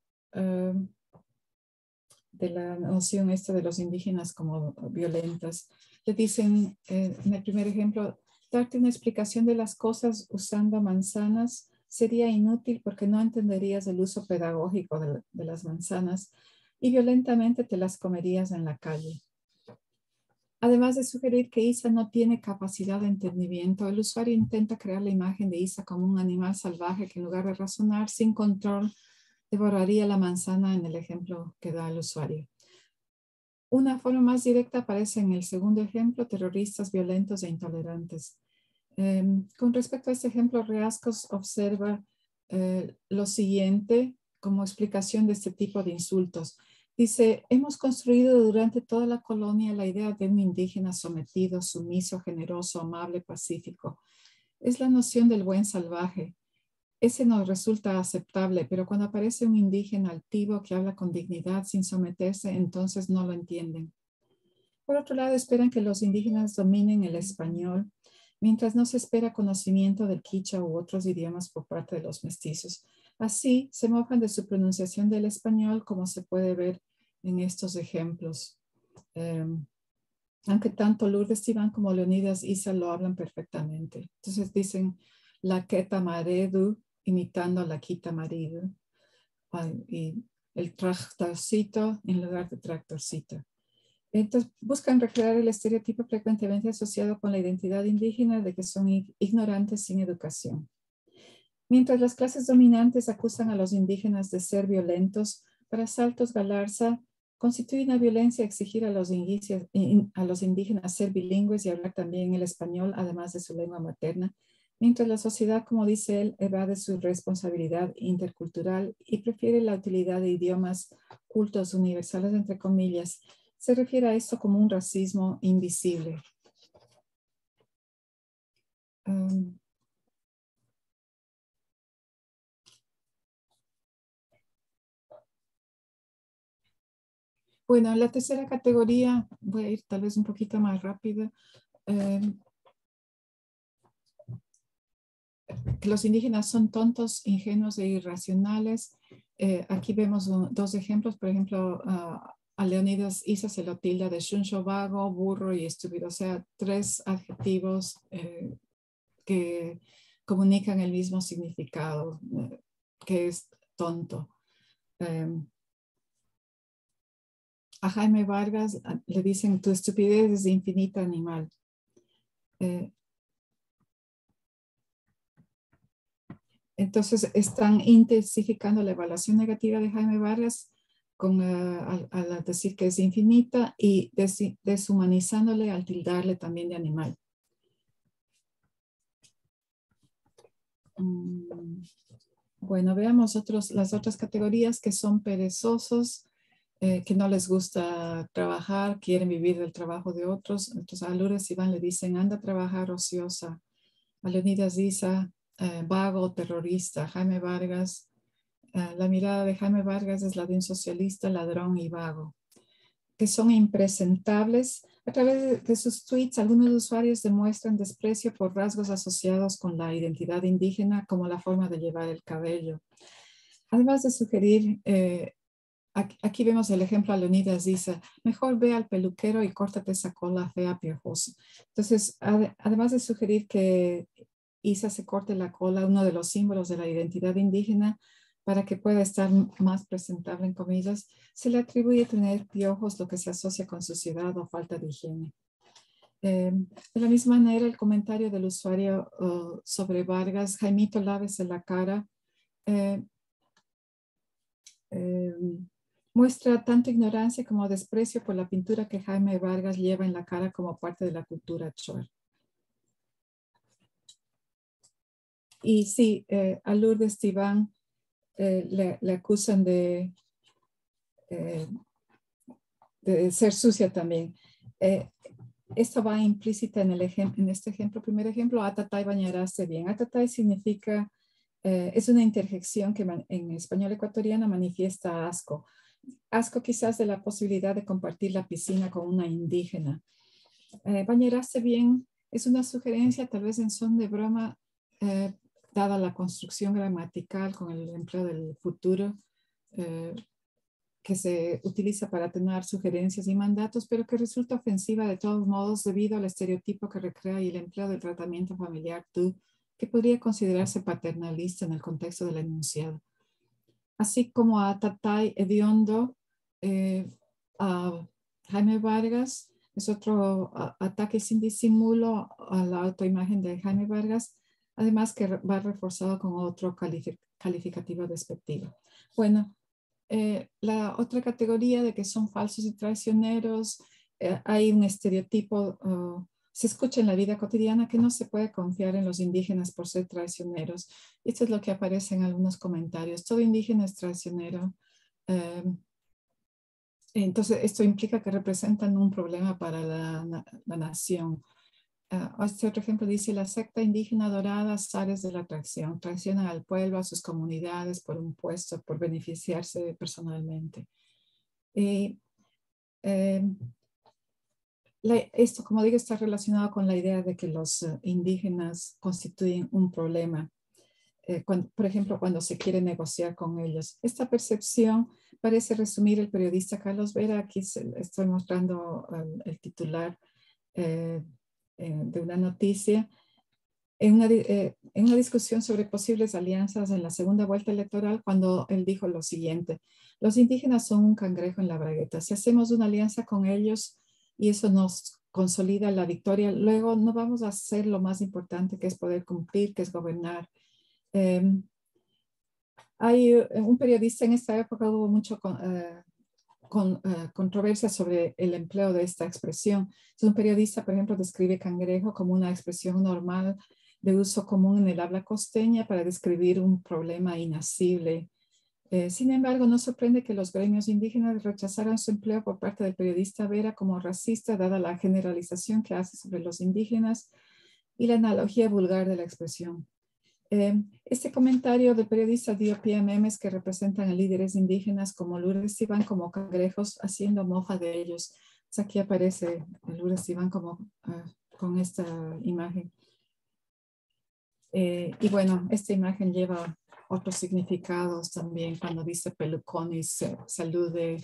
de la noción esta de los indígenas como violentas. Le dicen, en el primer ejemplo, darte una explicación de las cosas usando manzanas sería inútil porque no entenderías el uso pedagógico de las manzanas y violentamente te las comerías en la calle. Además de sugerir que Isa no tiene capacidad de entendimiento, el usuario intenta crear la imagen de Isa como un animal salvaje que en lugar de razonar sin control, devoraría la manzana en el ejemplo que da el usuario. Una forma más directa aparece en el segundo ejemplo, terroristas violentos e intolerantes. Con respecto a este ejemplo, Reascos observa lo siguiente como explicación de este tipo de insultos. Dice, hemos construido durante toda la colonia la idea de un indígena sometido, sumiso, generoso, amable, pacífico. Es la noción del buen salvaje. Ese nos resulta aceptable, pero cuando aparece un indígena altivo que habla con dignidad sin someterse, entonces no lo entienden. Por otro lado, esperan que los indígenas dominen el español, mientras no se espera conocimiento del quichua u otros idiomas por parte de los mestizos. Así, se mofan de su pronunciación del español, como se puede ver en estos ejemplos. Aunque tanto Lourdes Iván como Leonidas Isa lo hablan perfectamente. Entonces dicen la queta maredu, imitando a la quita marido. Y el tractorcito en lugar de tractorcito. Entonces buscan recrear el estereotipo frecuentemente asociado con la identidad indígena de que son ignorantes sin educación. Mientras las clases dominantes acusan a los indígenas de ser violentos, para Saltos Galarza constituye una violencia exigir a los indígenas ser bilingües y hablar también el español, además de su lengua materna, mientras la sociedad, como dice él, evade su responsabilidad intercultural y prefiere la utilidad de idiomas cultos universales, entre comillas. Se refiere a esto como un racismo invisible. Bueno, la tercera categoría, voy a ir tal vez un poquito más rápida. Que los indígenas son tontos, ingenuos e irracionales. Aquí vemos dos ejemplos. Por ejemplo, a Leonidas Isa se lo tilda de chuncho, vago, burro y estúpido. O sea, tres adjetivos que comunican el mismo significado, que es tonto. A Jaime Vargas le dicen, tu estupidez es infinita, animal. Entonces están intensificando la evaluación negativa de Jaime Vargas al decir que es infinita y deshumanizándole al tildarle también de animal. Bueno, veamos las otras categorías que son perezosos, que no les gusta trabajar, quieren vivir del trabajo de otros. Entonces a Lourdes Iván le dicen, anda a trabajar ociosa. A Leonidas Isa, vago, terrorista. Jaime Vargas, la mirada de Jaime Vargas es la de un socialista, ladrón y vago, que son impresentables. A través de sus tweets, algunos usuarios demuestran desprecio por rasgos asociados con la identidad indígena, como la forma de llevar el cabello. Además de sugerir, aquí vemos el ejemplo a Leonidas dice, mejor ve al peluquero y córtate esa cola fea piojosa. Entonces, además de sugerir que Isa se corte la cola, uno de los símbolos de la identidad indígena, para que pueda estar más presentable, en comillas, se le atribuye tener piojos, lo que se asocia con suciedad o falta de higiene. De la misma manera, el comentario del usuario sobre Vargas, Jaimito, lávese la cara, muestra tanto ignorancia como desprecio por la pintura que Jaime Vargas lleva en la cara como parte de la cultura chol. Y sí, a Lourdes Iván le acusan de ser sucia también. Esto va implícita en este ejemplo. Primer ejemplo, atatay bañarase bien. Atatay significa, es una interjección que en español ecuatoriano manifiesta asco. Asco quizás de la posibilidad de compartir la piscina con una indígena. Bañarase bien es una sugerencia tal vez en son de broma, dada la construcción gramatical con el empleo del futuro, que se utiliza para atenuar sugerencias y mandatos, pero que resulta ofensiva de todos modos debido al estereotipo que recrea y el empleo del tratamiento familiar tú, que podría considerarse paternalista en el contexto del enunciado. Así como a Tatay hediondo, a Jaime Vargas, es otro ataque sin disimulo a la autoimagen de Jaime Vargas, además que va reforzado con otro calificativo despectivo. Bueno, la otra categoría de que son falsos y traicioneros, hay un estereotipo, se escucha en la vida cotidiana que no se puede confiar en los indígenas por ser traicioneros. Esto es lo que aparece en algunos comentarios. Todo indígena es traicionero. Entonces, esto implica que representan un problema para la nación. Este otro ejemplo dice, la secta indígena dorada, zares de la traición, traicionan al pueblo, a sus comunidades por un puesto, por beneficiarse personalmente. Esto, como digo, está relacionado con la idea de que los indígenas constituyen un problema. por ejemplo, cuando se quiere negociar con ellos. Esta percepción parece resumir el periodista Carlos Vera. Aquí estoy mostrando el titular de una noticia. En una discusión sobre posibles alianzas en la segunda vuelta electoral, cuando él dijo lo siguiente: los indígenas son un cangrejo en la bragueta. Si hacemos una alianza con ellos y eso nos consolida la victoria, luego no vamos a hacer lo más importante, que es poder cumplir, que es gobernar. Hay un periodista en esta época, hubo mucho controversia sobre el empleo de esta expresión. Entonces, un periodista, por ejemplo, describe cangrejo como una expresión normal de uso común en el habla costeña para describir un problema inasible. Sin embargo, no sorprende que los gremios indígenas rechazaran su empleo por parte del periodista Vera como racista, dada la generalización que hace sobre los indígenas y la analogía vulgar de la expresión. Este comentario del periodista dio pie a memes que representan a líderes indígenas como Lourdes Iván como cangrejos, haciendo mofa de ellos. Pues aquí aparece Lourdes Iván como, con esta imagen. Y bueno, esta imagen lleva otros significados también cuando dice pelucón y se alude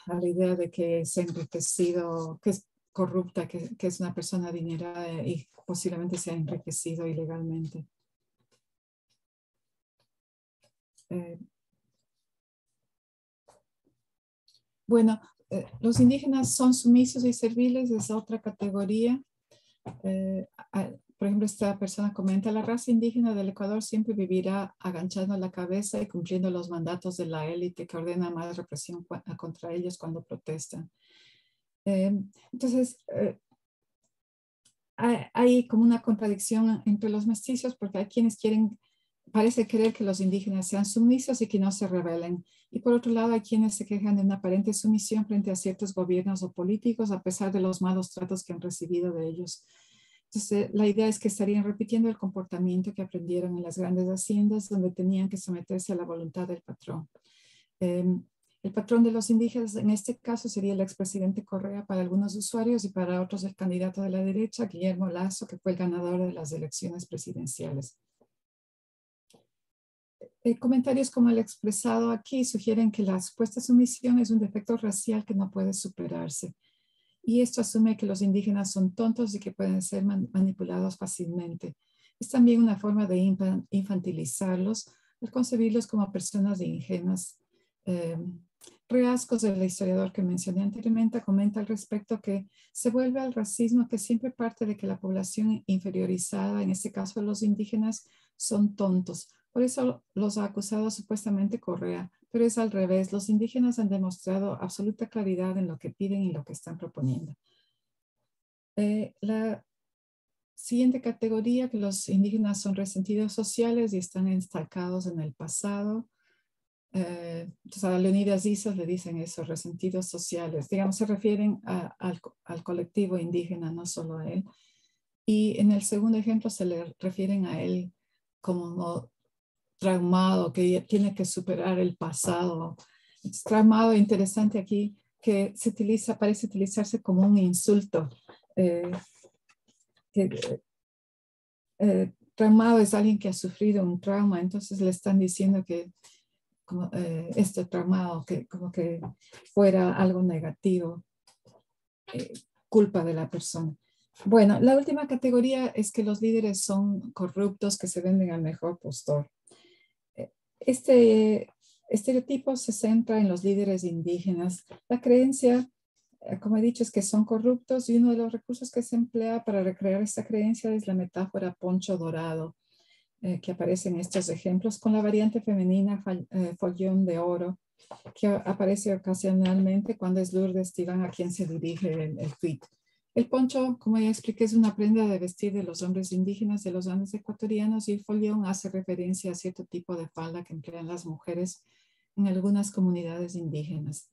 a la idea de que se ha enriquecido, que es corrupta, que es una persona adinerada y posiblemente se ha enriquecido ilegalmente. Bueno, los indígenas son sumisos y serviles, es otra categoría. Por ejemplo, esta persona comenta: la raza indígena del Ecuador siempre vivirá agachando la cabeza y cumpliendo los mandatos de la élite que ordena más represión contra ellos cuando protestan. Entonces, hay como una contradicción entre los mestizos, porque hay quienes parece creer que los indígenas sean sumisos y que no se rebelen. Y por otro lado, hay quienes se quejan de una aparente sumisión frente a ciertos gobiernos o políticos, a pesar de los malos tratos que han recibido de ellos. Entonces, la idea es que estarían repitiendo el comportamiento que aprendieron en las grandes haciendas, donde tenían que someterse a la voluntad del patrón. El patrón de los indígenas en este caso sería el expresidente Correa para algunos usuarios, y para otros el candidato de la derecha, Guillermo Lasso, que fue el ganador de las elecciones presidenciales. Comentarios como el expresado aquí sugieren que la supuesta sumisión es un defecto racial que no puede superarse. Y esto asume que los indígenas son tontos y que pueden ser manipulados fácilmente. Es también una forma de infantilizarlos al concebirlos como personas ingenuas. Reascos, el historiador que mencioné anteriormente, comenta al respecto que se vuelve al racismo que siempre parte de que la población inferiorizada, en este caso los indígenas, son tontos. Por eso los ha acusado supuestamente Correa, pero es al revés. Los indígenas han demostrado absoluta claridad en lo que piden y lo que están proponiendo. La siguiente categoría, que los indígenas son resentidos sociales y están estancados en el pasado. Entonces a Leonidas Díaz le dicen eso, resentidos sociales. Digamos, se refieren al colectivo indígena, no solo a él. Y en el segundo ejemplo se le refieren a él como traumado, que tiene que superar el pasado. Es traumado, interesante aquí, que parece utilizarse como un insulto. Traumado es alguien que ha sufrido un trauma, entonces le están diciendo que este traumado, que como que fuera algo negativo, culpa de la persona. Bueno, la última categoría es que los líderes son corruptos, que se venden al mejor postor. Este estereotipo se centra en los líderes indígenas. La creencia, como he dicho, es que son corruptos, y uno de los recursos que se emplea para recrear esta creencia es la metáfora poncho dorado, que aparece en estos ejemplos, con la variante femenina follón de oro, que aparece ocasionalmente cuando es Lourdes Iván a quien se dirige el tweet. El poncho, como ya expliqué, es una prenda de vestir de los hombres indígenas de los Andes ecuatorianos, y el follón hace referencia a cierto tipo de falda que emplean las mujeres en algunas comunidades indígenas.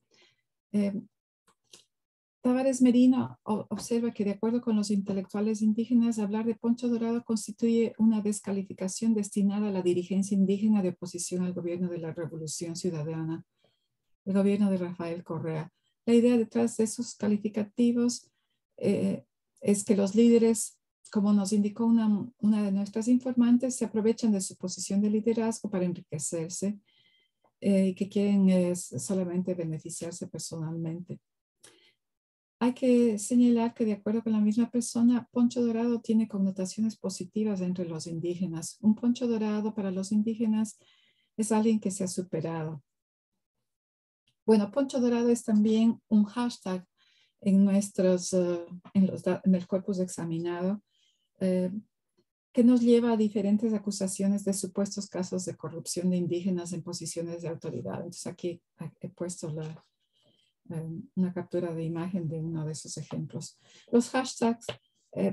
Tavares Merino observa que, de acuerdo con los intelectuales indígenas, hablar de poncho dorado constituye una descalificación destinada a la dirigencia indígena de oposición al gobierno de la Revolución Ciudadana, el gobierno de Rafael Correa. La idea detrás de esos calificativos es que los líderes como nos indicó una de nuestras informantes, se aprovechan de su posición de liderazgo para enriquecerse y que quieren solamente beneficiarse personalmente. Hay que señalar que de acuerdo con la misma persona, poncho dorado tiene connotaciones positivas entre los indígenas. Un poncho dorado para los indígenas es alguien que se ha superado. Bueno, poncho dorado es también un hashtag en el corpus examinado que nos lleva a diferentes acusaciones de supuestos casos de corrupción de indígenas en posiciones de autoridad. Entonces aquí he puesto una captura de imagen de uno de esos ejemplos. Los hashtags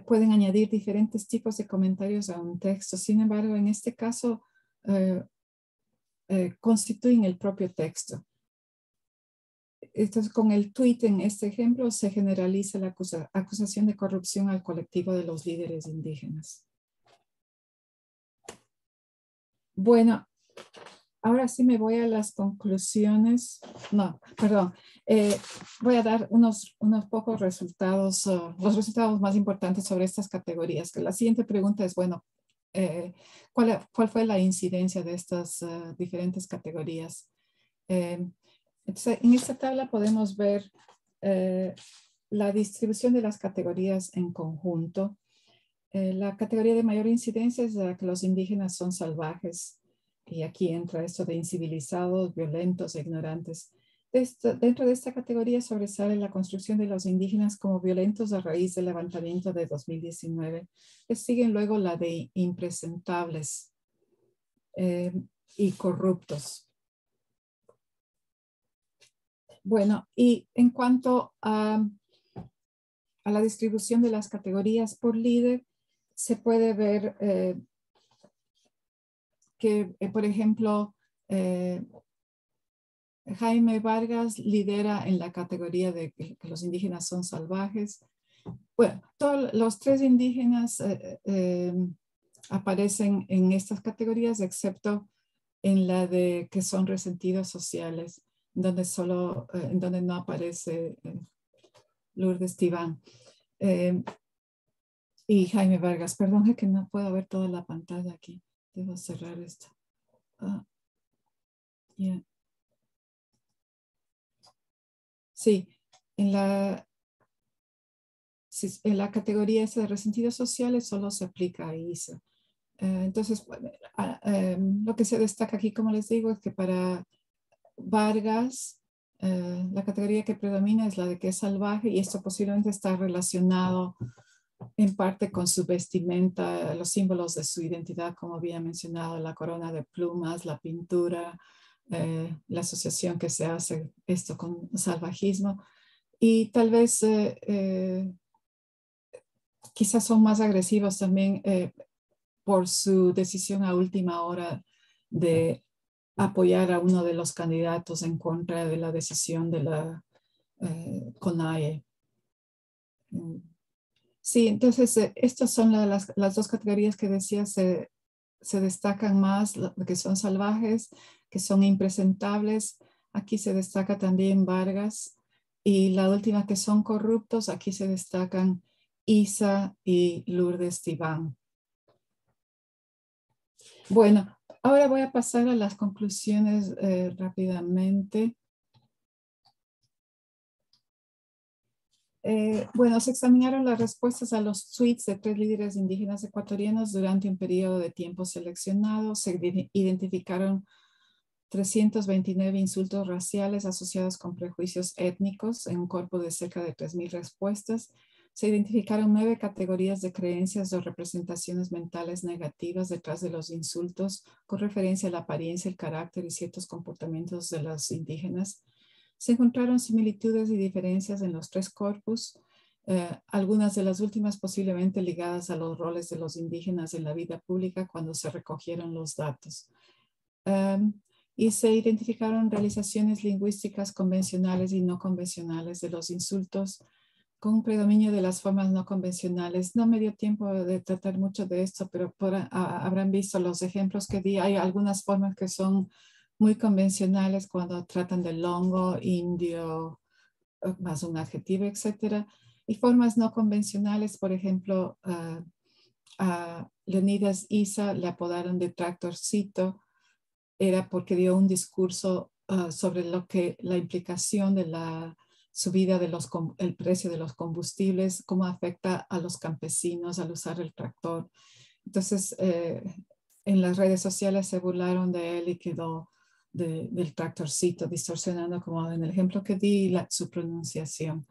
pueden añadir diferentes tipos de comentarios a un texto. Sin embargo, en este caso, constituyen el propio texto. Entonces, con el tweet en este ejemplo se generaliza la acusación de corrupción al colectivo de los líderes indígenas. Bueno, ahora sí me voy a las conclusiones. No, perdón. Voy a dar unos pocos resultados, los resultados más importantes sobre estas categorías. Que la siguiente pregunta es, bueno, ¿cuál fue la incidencia de estas diferentes categorías? Entonces, en esta tabla podemos ver la distribución de las categorías en conjunto. La categoría de mayor incidencia es la que los indígenas son salvajes. Y aquí entra esto de incivilizados, violentos e ignorantes. Dentro de esta categoría sobresale la construcción de los indígenas como violentos a raíz del levantamiento de 2019. Les siguen luego la de impresentables y corruptos. Bueno, y en cuanto a la distribución de las categorías por líder, se puede ver que, por ejemplo, Jaime Vargas lidera en la categoría de que los indígenas son salvajes. Bueno, todos los tres indígenas aparecen en estas categorías, excepto en la de que son resentidos sociales, en donde no aparece Lourdes Tibán y Jaime Vargas. Perdón, es que no puedo ver toda la pantalla aquí. Debo cerrar esto. Yeah. Sí, en la categoría esa de resentidos sociales solo se aplica a ISA. Entonces, lo que se destaca aquí, como les digo, es que para Vargas, la categoría que predomina es la de que es salvaje y esto posiblemente está relacionado en parte con su vestimenta, los símbolos de su identidad, como había mencionado, la corona de plumas, la pintura, la asociación que se hace esto con salvajismo y tal vez quizás son más agresivos también por su decisión a última hora de apoyar a uno de los candidatos en contra de la decisión de la CONAIE. Sí, entonces estas son las dos categorías que decía se destacan más, que son salvajes, que son impresentables. Aquí se destaca también Vargas. Y la última que son corruptos, aquí se destacan Isa y Lourdes Tibán. Bueno, ahora voy a pasar a las conclusiones rápidamente. Bueno, se examinaron las respuestas a los tweets de 3 líderes indígenas ecuatorianos durante un periodo de tiempo seleccionado. Se identificaron 329 insultos raciales asociados con prejuicios étnicos en un corpus de cerca de 3,000 respuestas. Se identificaron 9 categorías de creencias o representaciones mentales negativas detrás de los insultos con referencia a la apariencia, el carácter y ciertos comportamientos de los indígenas. Se encontraron similitudes y diferencias en los 3 corpus, algunas de las últimas posiblemente ligadas a los roles de los indígenas en la vida pública cuando se recogieron los datos. Y se identificaron realizaciones lingüísticas convencionales y no convencionales de los insultos con un predominio de las formas no convencionales. No me dio tiempo de tratar mucho de esto, pero habrán visto los ejemplos que di. Hay algunas formas que son muy convencionales cuando tratan de longo, indio, más un adjetivo, etcétera. Y formas no convencionales, por ejemplo, a Leonidas Issa le apodaron de tractorcito, era porque dio un discurso sobre la implicación de la subida el precio de los combustibles, cómo afecta a los campesinos al usar el tractor. Entonces, en las redes sociales se burlaron de él y quedó del tractorcito, distorsionando como en el ejemplo que di su pronunciación.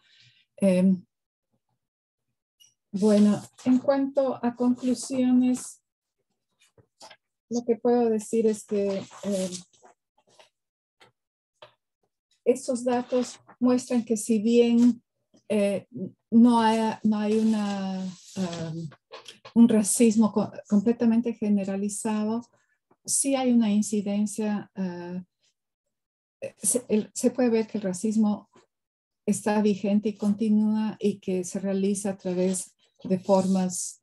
Bueno, en cuanto a conclusiones, lo que puedo decir es que estos datos muestran que si bien no hay un racismo completamente generalizado, sí hay una incidencia. Se puede ver que el racismo está vigente y continúa y que se realiza a través de formas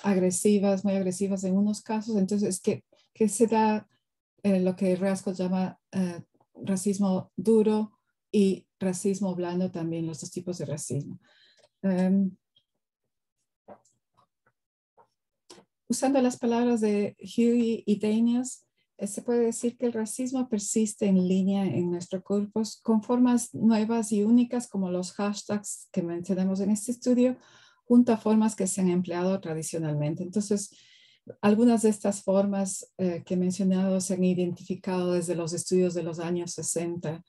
agresivas, muy agresivas en unos casos. Entonces, que se da lo que Rasco llama racismo duro y racismo blando también, los dos tipos de racismo. Usando las palabras de Huey y Daniels, se puede decir que el racismo persiste en línea en nuestros cuerpos con formas nuevas y únicas como los hashtags que mencionamos en este estudio, junto a formas que se han empleado tradicionalmente. Entonces, algunas de estas formas que he mencionado se han identificado desde los estudios de los años 60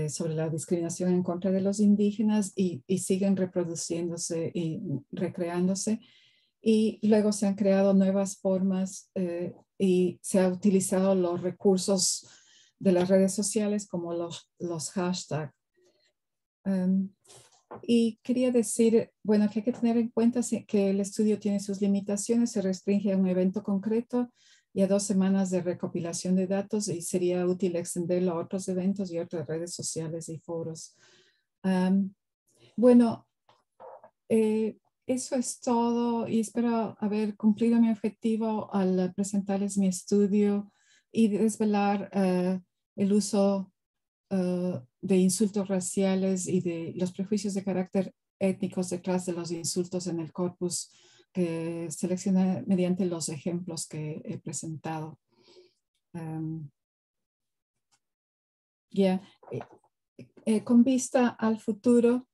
sobre la discriminación en contra de los indígenas y siguen reproduciéndose y recreándose. Y luego se han creado nuevas formas y se han utilizado los recursos de las redes sociales como los hashtags. Y quería decir, bueno, que hay que tener en cuenta que el estudio tiene sus limitaciones, se restringe a un evento concreto y a 2 semanas de recopilación de datos y sería útil extenderlo a otros eventos y otras redes sociales y foros. Bueno, eso es todo y espero haber cumplido mi objetivo al presentarles mi estudio y desvelar el uso de insultos raciales y de los prejuicios de carácter étnicos detrás de los insultos en el corpus que seleccioné mediante los ejemplos que he presentado. Con vista al futuro,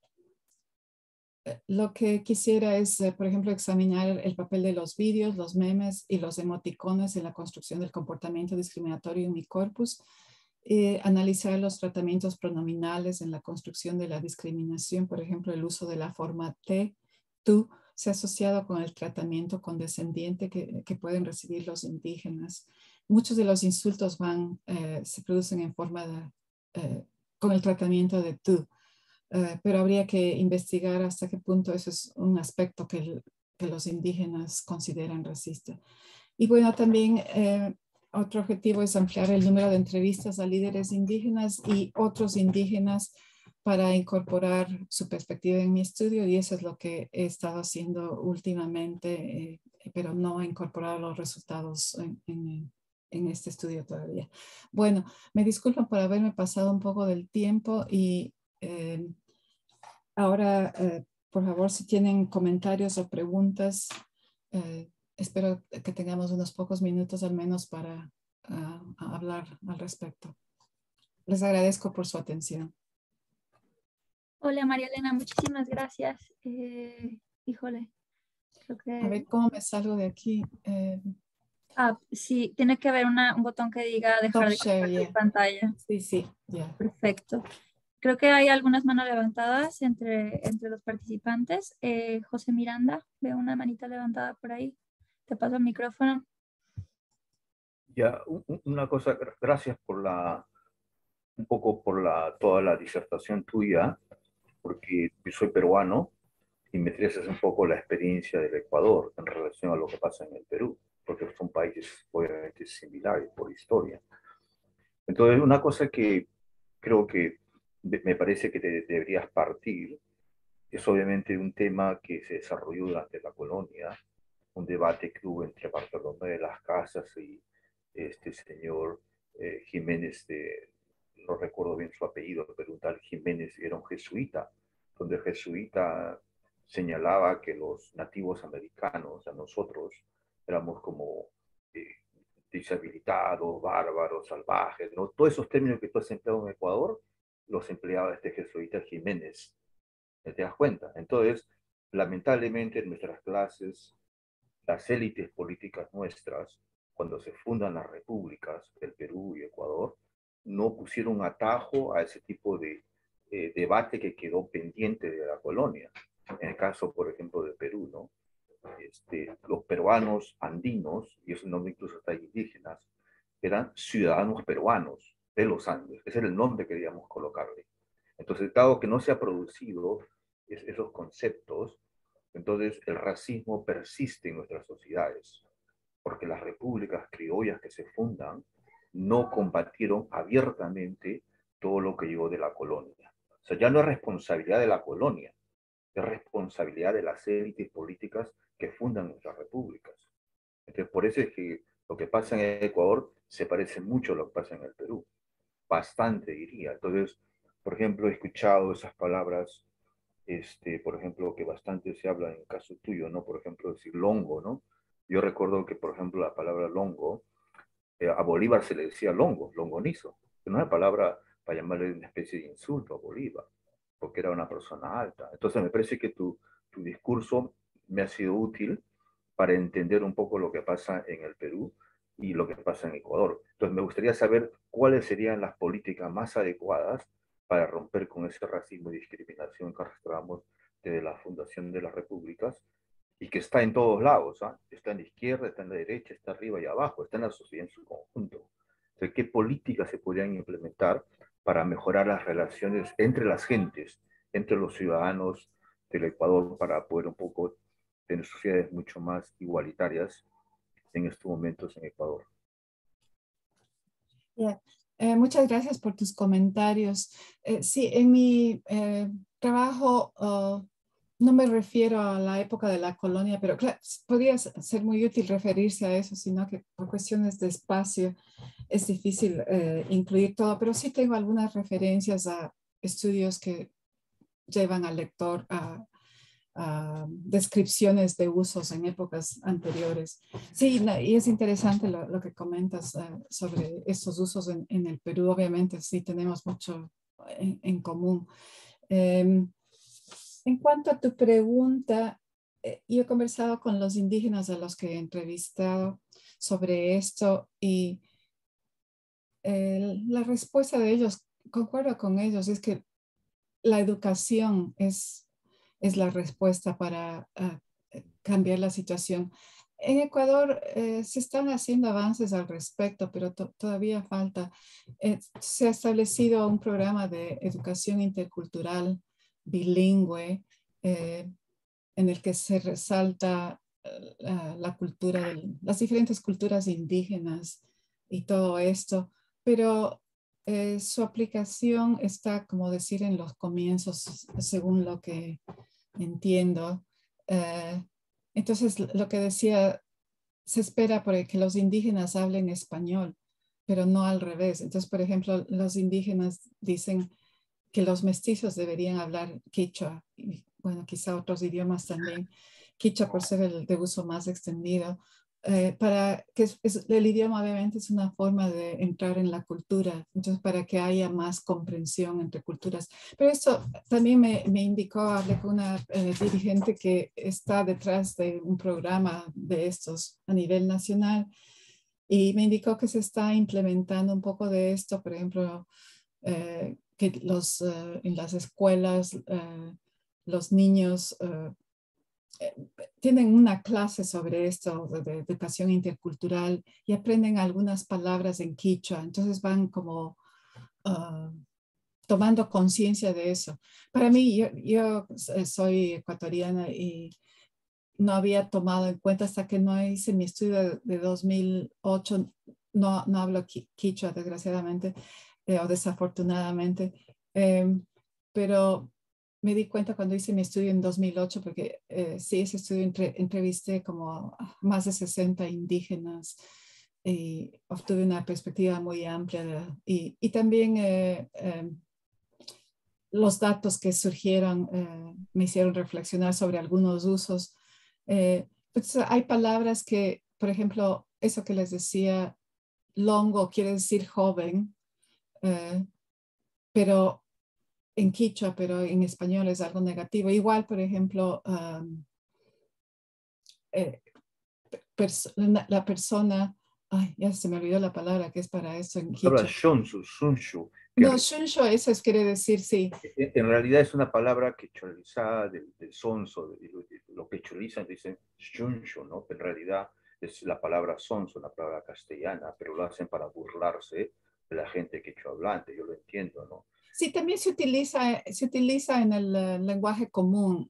lo que quisiera es, por ejemplo, examinar el papel de los vídeos, los memes y los emoticones en la construcción del comportamiento discriminatorio en mi corpus, analizar los tratamientos pronominales en la construcción de la discriminación, por ejemplo, el uso de la forma te, tú, se ha asociado con el tratamiento condescendiente que pueden recibir los indígenas. Muchos de los insultos se producen en forma con el tratamiento de tú. Pero habría que investigar hasta qué punto eso es un aspecto que los indígenas consideran racista. Y bueno, también otro objetivo es ampliar el número de entrevistas a líderes indígenas y otros indígenas para incorporar su perspectiva en mi estudio y eso es lo que he estado haciendo últimamente, pero no he incorporado los resultados en este estudio todavía. Bueno, me disculpan por haberme pasado un poco del tiempo y ahora, por favor, si tienen comentarios o preguntas, espero que tengamos unos pocos minutos al menos para hablar al respecto. Les agradezco por su atención. Hola María Elena, muchísimas gracias. Híjole, creo que... A ver cómo me salgo de aquí. Sí, tiene que haber un botón que diga dejar de compartir pantalla. Sí, sí, ya. Perfecto. Creo que hay algunas manos levantadas entre los participantes. José Miranda, veo una manita levantada por ahí. Te paso el micrófono. Ya, una cosa, gracias por un poco por toda la disertación tuya, porque yo soy peruano y me interesa un poco la experiencia del Ecuador en relación a lo que pasa en el Perú, porque son países obviamente similares por historia. Entonces, una cosa que creo que me parece que deberías partir es obviamente un tema que se desarrolló durante la colonia, un debate que hubo entre Bartolomé de las Casas y este señor Jiménez no recuerdo bien su apellido, pero un tal Jiménez era un jesuita, donde el jesuita señalaba que los nativos americanos, o sea, nosotros, éramos como deshabilitados, bárbaros, salvajes, ¿no? Todos esos términos que tú has empleado en Ecuador, los empleaba este jesuita Jiménez. ¿Te das cuenta? Entonces, lamentablemente en nuestras clases, las élites políticas nuestras, cuando se fundan las repúblicas del Perú y Ecuador, no pusieron atajo a ese tipo de debate que quedó pendiente de la colonia. En el caso, por ejemplo, de Perú, ¿no? Los peruanos andinos, y ese nombre incluso está indígenas, eran ciudadanos peruanos de los Andes. Ese era el nombre que queríamos colocarle. Entonces, dado que no se ha producido esos conceptos, entonces el racismo persiste en nuestras sociedades, porque las repúblicas criollas que se fundan no combatieron abiertamente todo lo que llegó de la colonia. O sea, ya no es responsabilidad de la colonia, es responsabilidad de las élites políticas que fundan nuestras repúblicas. Entonces, por eso es que lo que pasa en Ecuador se parece mucho a lo que pasa en el Perú. Bastante, diría. Entonces, por ejemplo, he escuchado esas palabras, por ejemplo, que bastante se habla en el caso tuyo, ¿no? Por ejemplo, decir longo, ¿no? Yo recuerdo que, por ejemplo, la palabra longo, a Bolívar se le decía longo, longonizo, que no es una palabra para llamarle una especie de insulto a Bolívar, porque era una persona alta. Entonces me parece que tu discurso me ha sido útil para entender un poco lo que pasa en el Perú y lo que pasa en Ecuador. Entonces me gustaría saber cuáles serían las políticas más adecuadas para romper con ese racismo y discriminación que arrastramos desde la fundación de las repúblicas y que está en todos lados, ¿ah? Está en la izquierda, está en la derecha, está arriba y abajo, está en la sociedad en su conjunto. Entonces, ¿qué políticas se podrían implementar para mejorar las relaciones entre las gentes, entre los ciudadanos del Ecuador, para poder un poco tener sociedades mucho más igualitarias en estos momentos en Ecuador? Yeah. Muchas gracias por tus comentarios. Sí, en mi trabajo no me refiero a la época de la colonia, pero claro, podría ser muy útil referirse a eso, sino que por cuestiones de espacio es difícil incluir todo, pero sí tengo algunas referencias a estudios que llevan al lector a descripciones de usos en épocas anteriores. Sí, y es interesante lo que comentas sobre estos usos en el Perú. Obviamente, sí, tenemos mucho en común. En cuanto a tu pregunta, yo he conversado con los indígenas a los que he entrevistado sobre esto y la respuesta de ellos, concuerdo con ellos, es que la educación es la respuesta para cambiar la situación. En Ecuador se están haciendo avances al respecto, pero todavía falta. Se ha establecido un programa de educación intercultural bilingüe en el que se resalta la cultura, las diferentes culturas indígenas y todo esto, pero su aplicación está, como decir, en los comienzos, según lo que entiendo. Entonces, lo que decía, se espera que los indígenas hablen español, pero no al revés. Entonces, por ejemplo, los indígenas dicen que los mestizos deberían hablar quichua, y bueno, quizá otros idiomas también, quichua por ser el de uso más extendido, para que el idioma obviamente es una forma de entrar en la cultura, entonces para que haya más comprensión entre culturas. Pero esto también me indicó, hablé con una dirigente que está detrás de un programa de estos a nivel nacional y me indicó que se está implementando un poco de esto, por ejemplo, que en las escuelas los niños tienen una clase sobre esto de educación intercultural y aprenden algunas palabras en quichua, entonces van como tomando conciencia de eso. Para mí, yo soy ecuatoriana y no había tomado en cuenta hasta que no hice mi estudio de 2008, no hablo quichua desgraciadamente o desafortunadamente, pero me di cuenta cuando hice mi estudio en 2008, porque sí, ese estudio entrevisté como a más de 60 indígenas y obtuve una perspectiva muy amplia y también los datos que surgieron me hicieron reflexionar sobre algunos usos. Pues hay palabras que, por ejemplo, eso que les decía, longo quiere decir joven, pero en quichua, pero en español es algo negativo. Igual, por ejemplo, la persona, ay, ya se me olvidó la palabra que es para eso en quichua. Habla shonshu, sunshu. No, shunsho, eso quiere decir, sí. En realidad es una palabra quechualizada del sonso, lo quechualizan, dicen shunshu, ¿no? En realidad es la palabra sonso, una palabra castellana, pero lo hacen para burlarse de la gente quechuahablante, yo lo entiendo, ¿no? Sí, también se utiliza en el lenguaje común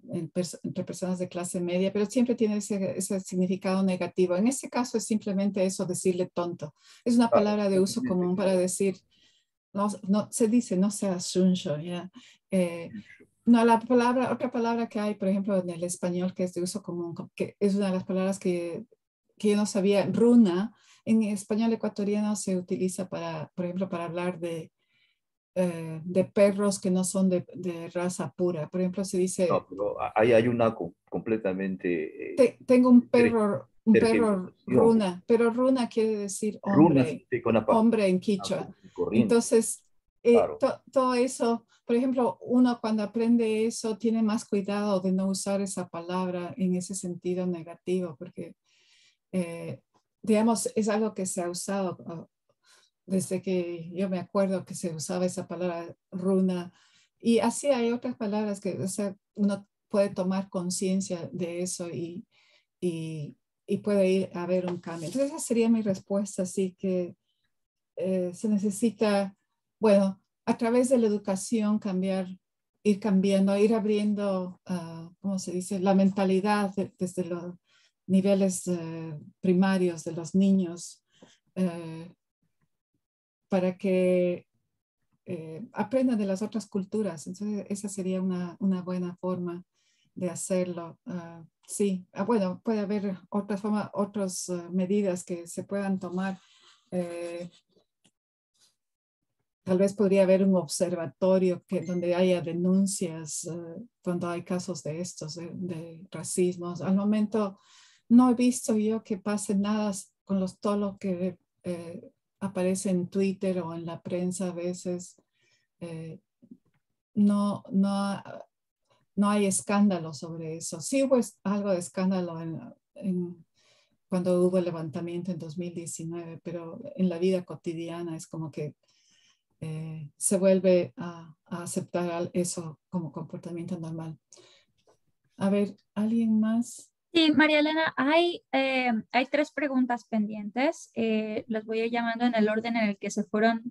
entre personas de clase media, pero siempre tiene ese significado negativo. En este caso es simplemente eso, decirle tonto. Es una palabra de uso común para decir, no se dice, no seas shuncho, ¿ya? No, otra palabra que hay, por ejemplo, en el español que es de uso común, que es una de las palabras que yo no sabía, runa, en español ecuatoriano se utiliza para, por ejemplo, para hablar de perros que no son de raza pura. Por ejemplo, se dice, No, pero ahí hay una completamente tengo un perro tergiversación. runa, pero runa quiere decir Runa hombre, significa una palabra hombre en quichua. corriente, Entonces, claro. todo eso, por ejemplo, uno cuando aprende eso tiene más cuidado de no usar esa palabra en ese sentido negativo, porque, digamos, es algo que se ha usado desde que yo me acuerdo que se usaba esa palabra runa. Y así hay otras palabras que, o sea, uno puede tomar conciencia de eso y puede ir a ver un cambio. Entonces esa sería mi respuesta, así que se necesita, bueno, a través de la educación ir cambiando, ir abriendo, ¿cómo se dice?, la mentalidad desde los niveles primarios de los niños para que aprendan de las otras culturas. Entonces esa sería una buena forma de hacerlo. Sí, bueno, puede haber otras medidas que se puedan tomar. Tal vez podría haber un observatorio donde haya denuncias cuando hay casos de estos, de racismos. Al momento no he visto yo que pase nada con todo lo que aparece en Twitter o en la prensa a veces. No, no hay escándalo sobre eso. Sí hubo algo de escándalo cuando hubo el levantamiento en 2019, pero en la vida cotidiana es como que se vuelve a aceptar eso como comportamiento normal. A ver, ¿alguien más? Sí, María Elena, hay tres preguntas pendientes. Las voy a ir llamando en el orden en el que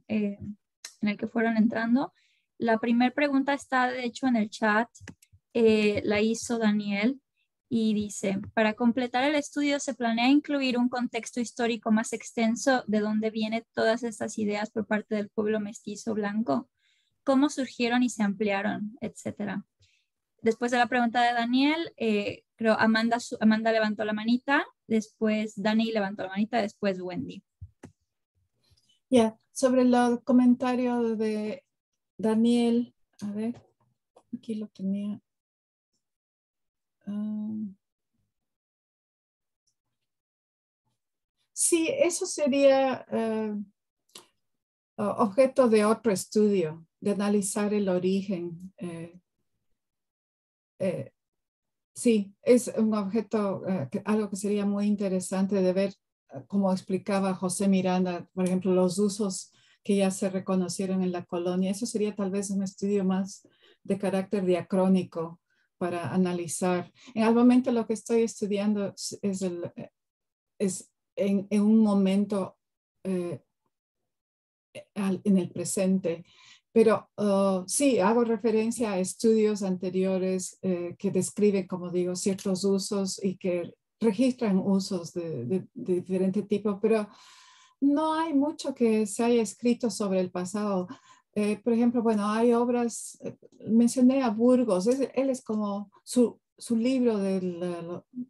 en el que fueron entrando. La primera pregunta está, de hecho, en el chat. La hizo Daniel y dice, para completar el estudio se planea incluir un contexto histórico más extenso de dónde vienen todas estas ideas por parte del pueblo mestizo blanco, cómo surgieron y se ampliaron, etcétera. Después de la pregunta de Daniel, creo Amanda levantó la manita, después Dani levantó la manita, después Wendy. Ya, sobre el comentario de Daniel, a ver, aquí lo tenía. Sí, eso sería objeto de otro estudio, de analizar el origen. Sí, es un objeto, algo que sería muy interesante de ver, como explicaba José Miranda, por ejemplo, los usos que ya se reconocieron en la colonia. Eso sería tal vez un estudio más de carácter diacrónico para analizar. En el momento lo que estoy estudiando es en un momento en el presente. Pero sí, hago referencia a estudios anteriores que describen, como digo, ciertos usos y que registran usos de diferente tipo, pero no hay mucho que se haya escrito sobre el pasado. Por ejemplo, bueno, hay obras, mencioné a Burgos, él es como su libro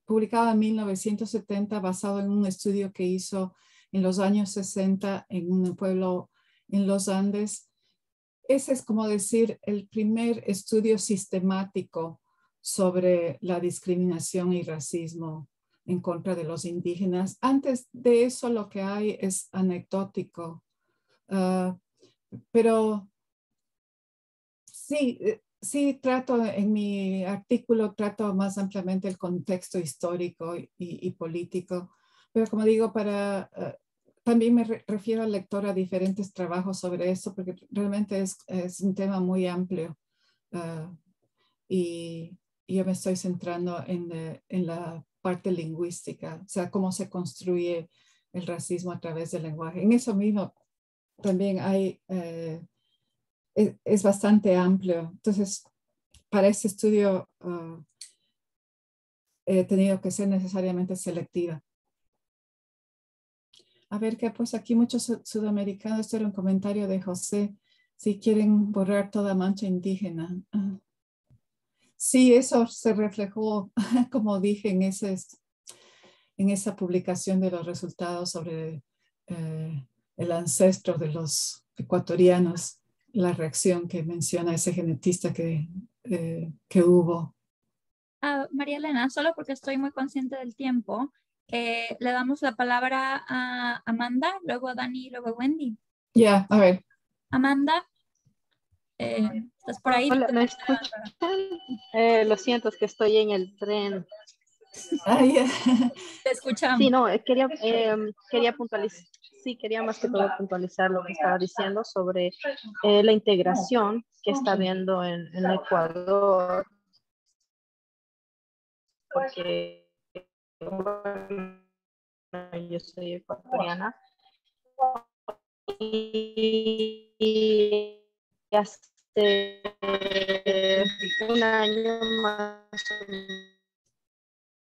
publicado en 1970 basado en un estudio que hizo en los años 60 en un pueblo en los Andes. ese es como decir el primer estudio sistemático sobre la discriminación y racismo en contra de los indígenas. Antes de eso lo que hay es anecdótico, pero sí, sí trato en mi artículo, trato más ampliamente el contexto histórico y político, pero como digo, también me refiero al lector a diferentes trabajos sobre eso, porque realmente es un tema muy amplio y yo me estoy centrando en la parte lingüística, o sea, cómo se construye el racismo a través del lenguaje. En eso mismo también hay es bastante amplio. Entonces, para este estudio he tenido que ser necesariamente selectiva. A ver, que pues aquí muchos sudamericanos, esto era un comentario de José, si quieren borrar toda mancha indígena. Sí, eso se reflejó, como dije, en esa publicación de los resultados sobre el ancestro de los ecuatorianos, la reacción que menciona ese genetista que hubo. María Elena, solo porque estoy muy consciente del tiempo, le damos la palabra a Amanda, luego a Dani, luego a Wendy. Ya, a ver. Amanda, ¿estás por ahí? Hola, ¿me escuchan? Lo siento, es que estoy en el tren. Yeah. Te escuchamos. Sí, no, quería puntualizar. Sí, quería más que todo puntualizar lo que estaba diciendo sobre la integración que está habiendo en Ecuador, porque bueno, yo soy ecuatoriana y hace un año más o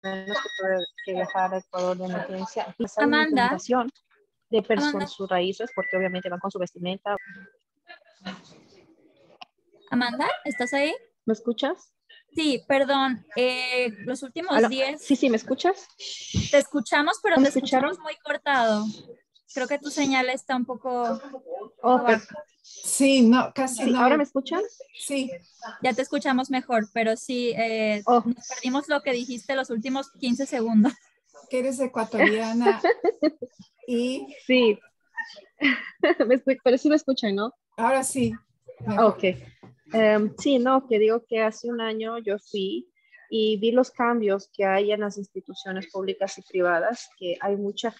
menos que tuve que viajar a Ecuador de emergencia. Amanda, de personas, sus raíces, porque obviamente van con su vestimenta. Amanda, ¿estás ahí? ¿Me escuchas? Sí, perdón. Los últimos 10. Sí, ¿me escuchas? Te escuchamos, pero ¿No te me escucharon? escuchamos muy cortado. Creo que tu señal está un poco... Sí, no, casi sí, no. ¿ahora me escuchan? Sí. Ya te escuchamos mejor, pero sí, nos perdimos lo que dijiste los últimos 15 segundos. Que eres ecuatoriana y... Sí, pero sí me escuchan, ¿no? Ahora sí. Ok. Sí, no, que digo que hace un año yo fui y vi los cambios que hay en las instituciones públicas y privadas, que hay mucha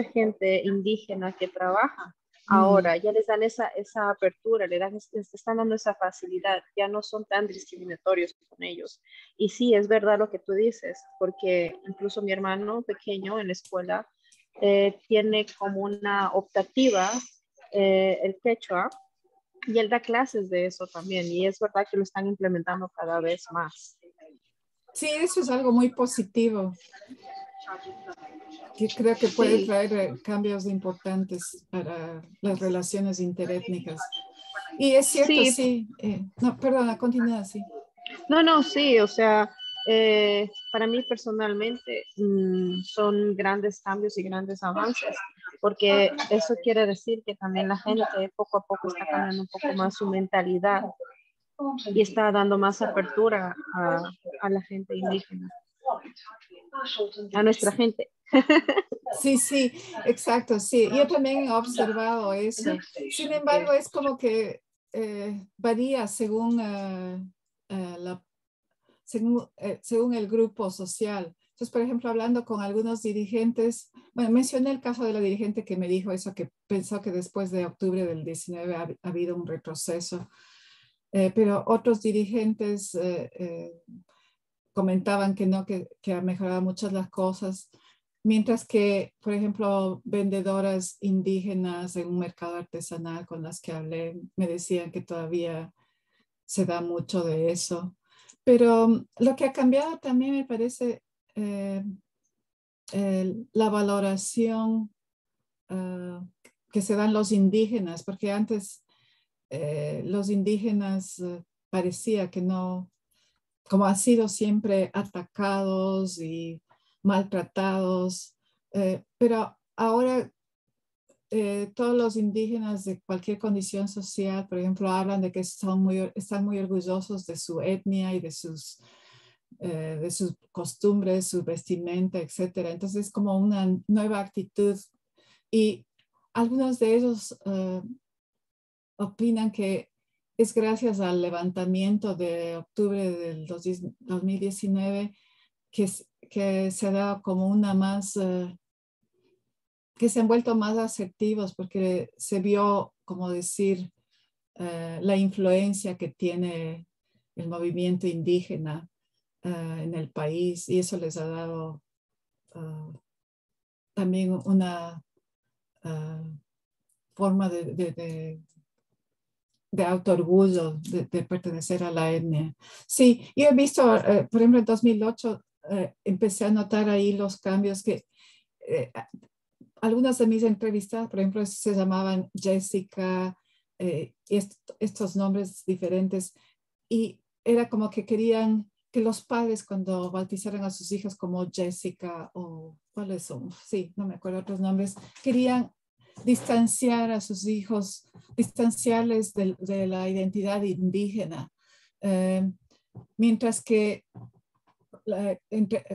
gente indígena que trabaja. Ahora ya les dan esa apertura, les están dando esa facilidad, ya no son tan discriminatorios con ellos. Y sí, es verdad lo que tú dices, porque incluso mi hermano pequeño en la escuela tiene como una optativa el quechua, y él da clases de eso también, y es verdad que lo están implementando cada vez más. Sí, eso es algo muy positivo, que creo que puede traer cambios importantes para las relaciones interétnicas. Y es cierto, sí. No, perdona, continúa así. No, sí, o sea, para mí personalmente son grandes cambios y grandes avances, porque eso quiere decir que también la gente poco a poco está cambiando un poco más su mentalidad y está dando más apertura a la gente indígena, a nuestra gente. Sí, exacto, sí. Yo también he observado eso. Sin embargo, es como que varía según según el grupo social. Entonces, por ejemplo, hablando con algunos dirigentes, bueno, mencioné el caso de la dirigente que me dijo eso, que pensó que después de octubre del 19 ha habido un retroceso, pero otros dirigentes comentaban que no, que ha mejorado muchas las cosas, mientras que, por ejemplo, vendedoras indígenas en un mercado artesanal con las que hablé, me decían que todavía se da mucho de eso. Pero lo que ha cambiado también me parece la valoración que se dan los indígenas, porque antes los indígenas parecía que no, como han sido siempre atacados y maltratados, pero ahora todos los indígenas de cualquier condición social, por ejemplo, hablan de que están muy orgullosos de su etnia y de sus costumbres, su vestimenta, etcétera. Entonces es como una nueva actitud y algunos de ellos opinan que es gracias al levantamiento de octubre del 2019 que se ha dado como una más, que se han vuelto más asertivos porque se vio, como decir, la influencia que tiene el movimiento indígena en el país y eso les ha dado también una forma de autoorgullo de pertenecer a la etnia. Sí, yo he visto, por ejemplo, en 2008 empecé a notar ahí los cambios que algunas de mis entrevistas, por ejemplo, se llamaban Jessica, estos nombres diferentes, y era como que querían que los padres cuando bautizaran a sus hijos como Jessica o cuáles son, sí, no me acuerdo otros nombres, querían distanciar a sus hijos, distanciarles de la identidad indígena. Mientras que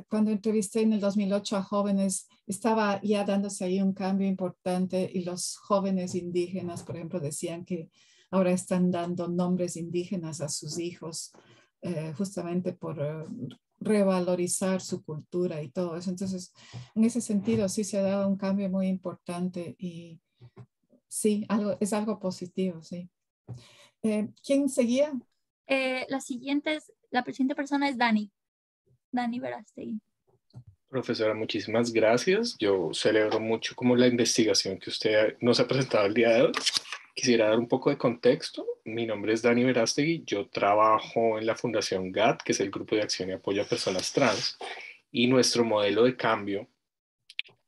cuando entrevisté en el 2008 a jóvenes, estaba ya dándose ahí un cambio importante y los jóvenes indígenas, por ejemplo, decían que ahora están dando nombres indígenas a sus hijos justamente por revalorizar su cultura y todo eso. Entonces, en ese sentido, sí se ha dado un cambio muy importante y sí, es algo positivo, sí. ¿Quién seguía? La siguiente persona es Dani Verástegui. Profesora, muchísimas gracias. Yo celebro mucho como la investigación que usted nos ha presentado el día de hoy. Quisiera dar un poco de contexto. Mi nombre es Dani Verástegui. Yo trabajo en la Fundación GAT, que es el Grupo de Acción y Apoyo a Personas Trans, y nuestro modelo de cambio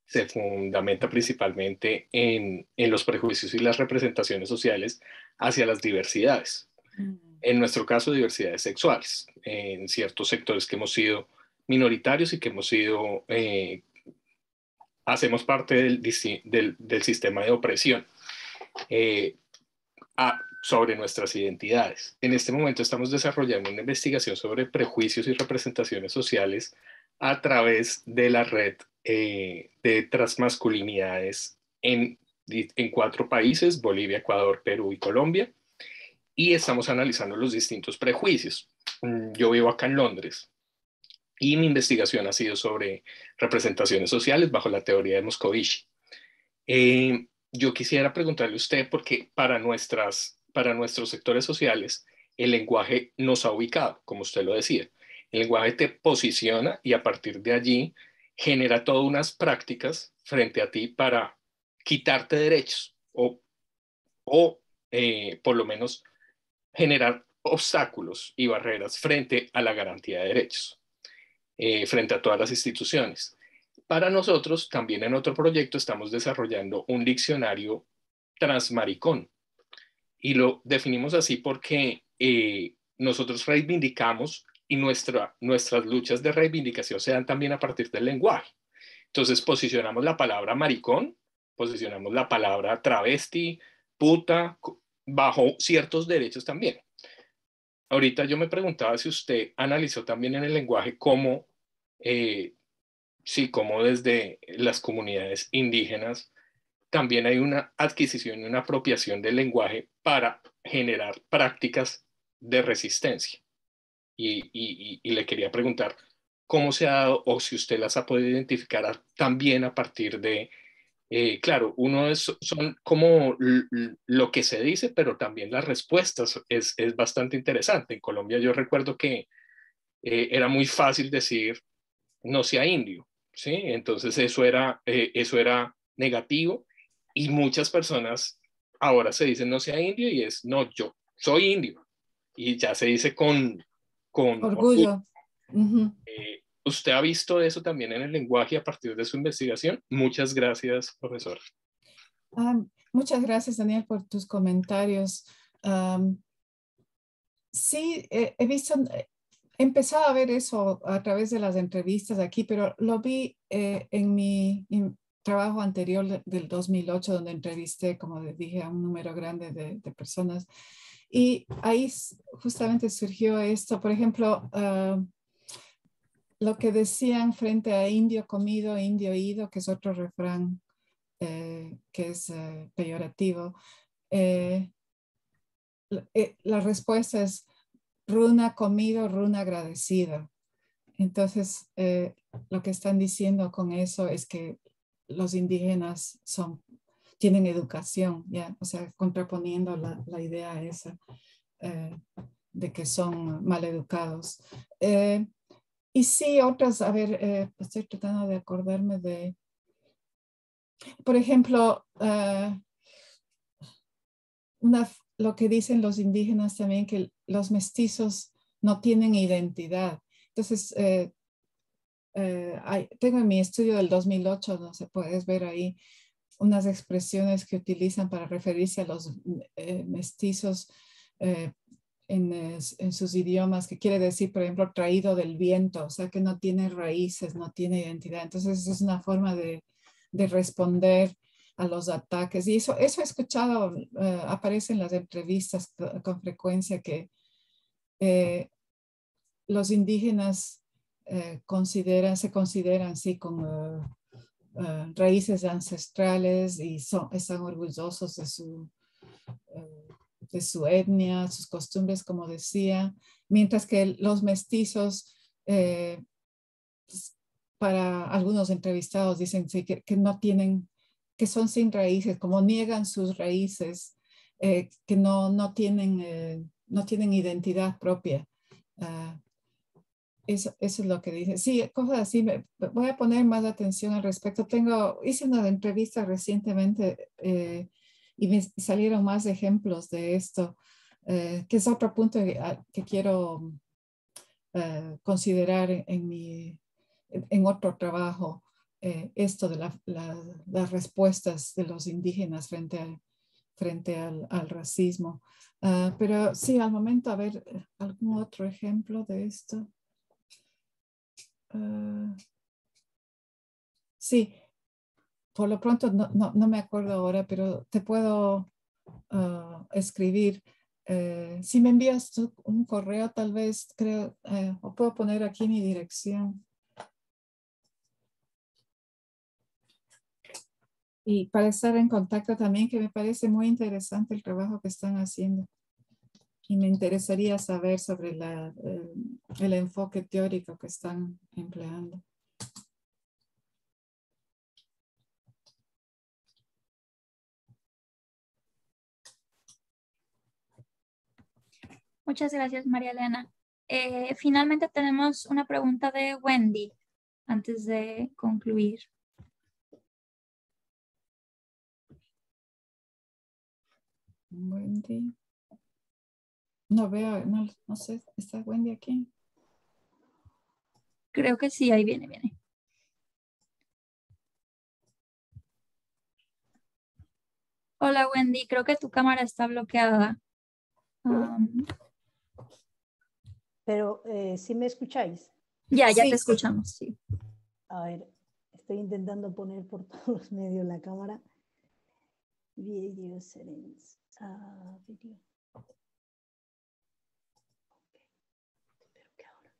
se fundamenta principalmente en los prejuicios y las representaciones sociales hacia las diversidades. En nuestro caso, diversidades sexuales, en ciertos sectores que hemos sido minoritarios y que hemos sido, hacemos parte del sistema de opresión sobre nuestras identidades. En este momento estamos desarrollando una investigación sobre prejuicios y representaciones sociales a través de la red de transmasculinidades en 4 países, Bolivia, Ecuador, Perú y Colombia, y estamos analizando los distintos prejuicios. Yo vivo acá en Londres y mi investigación ha sido sobre representaciones sociales bajo la teoría de Moscovici. Yo quisiera preguntarle a usted, porque para nuestros sectores sociales, el lenguaje nos ha ubicado, como usted lo decía. El lenguaje te posiciona y a partir de allí genera todas unas prácticas frente a ti para quitarte derechos o por lo menos generar obstáculos y barreras frente a la garantía de derechos, frente a todas las instituciones. Para nosotros, también en otro proyecto, estamos desarrollando un diccionario transmaricón y lo definimos así porque nosotros reivindicamos y nuestras luchas de reivindicación se dan también a partir del lenguaje. Entonces posicionamos la palabra maricón, posicionamos la palabra travesti, puta, bajo ciertos derechos también. Ahorita yo me preguntaba si usted analizó también en el lenguaje cómo, sí, cómo desde las comunidades indígenas también hay una adquisición y una apropiación del lenguaje para generar prácticas de resistencia. Y le quería preguntar cómo se ha dado o si usted las ha podido identificar también a partir de, claro, son como lo que se dice, pero también las respuestas es bastante interesante. En Colombia yo recuerdo que era muy fácil decir no sea indio, ¿sí? Entonces eso era negativo y muchas personas ahora se dicen no sea indio y es no, yo soy indio y ya se dice con orgullo. ¿Usted ha visto eso también en el lenguaje a partir de su investigación? Muchas gracias, profesor. Muchas gracias, Daniel, por tus comentarios. Sí, he visto, he empezado a ver eso a través de las entrevistas aquí, pero lo vi en mi trabajo anterior del 2008, donde entrevisté, como dije, a un número grande de personas. Y ahí justamente surgió esto, por ejemplo, lo que decían frente a indio comido, indio ido, que es otro refrán que es peyorativo. La respuesta es runa comido, runa agradecido. Entonces, lo que están diciendo con eso es que los indígenas tienen educación, ¿ya? O sea, contraponiendo la idea esa de que son mal educados. Y sí, otras, a ver, estoy tratando de acordarme de, por ejemplo, lo que dicen los indígenas también, que los mestizos no tienen identidad. Entonces, tengo en mi estudio del 2008, no se puedes ver ahí, unas expresiones que utilizan para referirse a los mestizos en sus idiomas, que quiere decir, por ejemplo, traído del viento, o sea, que no tiene raíces, no tiene identidad. Entonces, es una forma de responder a los ataques. Y eso he escuchado, aparece en las entrevistas con frecuencia, que los indígenas se consideran sí como raíces ancestrales y están orgullosos de su etnia, sus costumbres, como decía, mientras que los mestizos, para algunos entrevistados, dicen sí, que no tienen, que son sin raíces, como niegan sus raíces, que no tienen identidad propia. Eso es lo que dice. Sí, cosas así. Voy a poner más atención al respecto. Hice una entrevista recientemente y me salieron más ejemplos de esto, que es otro punto que quiero considerar en otro trabajo, esto de las respuestas de los indígenas frente al racismo. Pero sí, al momento, a ver, algún otro ejemplo de esto. Sí, por lo pronto no me acuerdo ahora, pero te puedo escribir. Si me envías un correo, tal vez, creo, o puedo poner aquí mi dirección. Y para estar en contacto también, que me parece muy interesante el trabajo que están haciendo. Y me interesaría saber sobre el enfoque teórico que están empleando. Muchas gracias, María Elena. Finalmente tenemos una pregunta de Wendy antes de concluir. Wendy. No veo, no sé, ¿está Wendy aquí? Creo que sí, ahí viene. Hola, Wendy, creo que tu cámara está bloqueada. Pero, ¿sí me escucháis? Ya Sí, te escuchamos, sí. A ver, estoy intentando poner por todos los medios la cámara. Video settings. Video. Espero que ahora.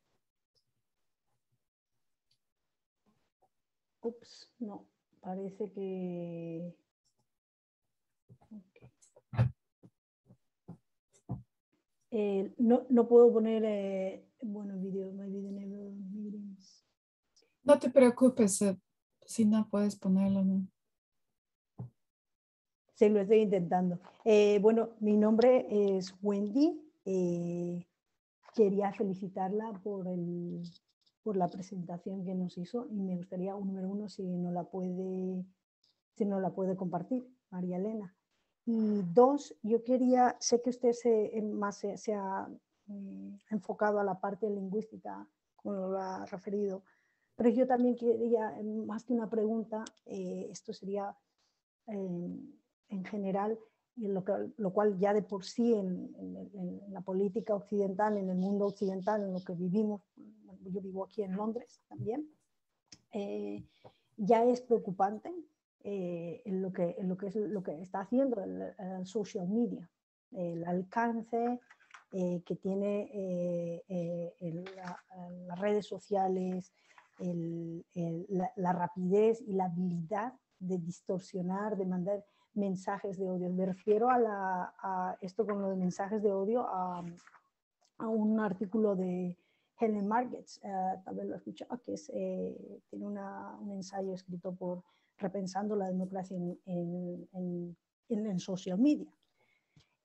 Ups, no. Parece que... Okay. No puedo poner... bueno, video. My video enable meetings. No te preocupes si no puedes ponerlo, ¿no? Sí, lo estoy intentando. Bueno, mi nombre es Wendy. Quería felicitarla por la presentación que nos hizo y me gustaría, número uno, si no la puede compartir, María Elena. Y dos, yo quería, sé que usted se ha enfocado a la parte lingüística, como lo ha referido, pero yo también quería, más que una pregunta, esto sería en general, y lo cual ya de por sí en la política occidental, en el mundo occidental, en lo que vivimos, yo vivo aquí en Londres también, ya es preocupante en lo que está haciendo el social media, el alcance que tiene las redes sociales, la rapidez y la habilidad de distorsionar, de mandar mensajes de odio. Me refiero a esto con lo de mensajes de odio, a un artículo de Helen Margetts, tal vez lo he escuchado, que tiene un ensayo escrito por Repensando la democracia en social media.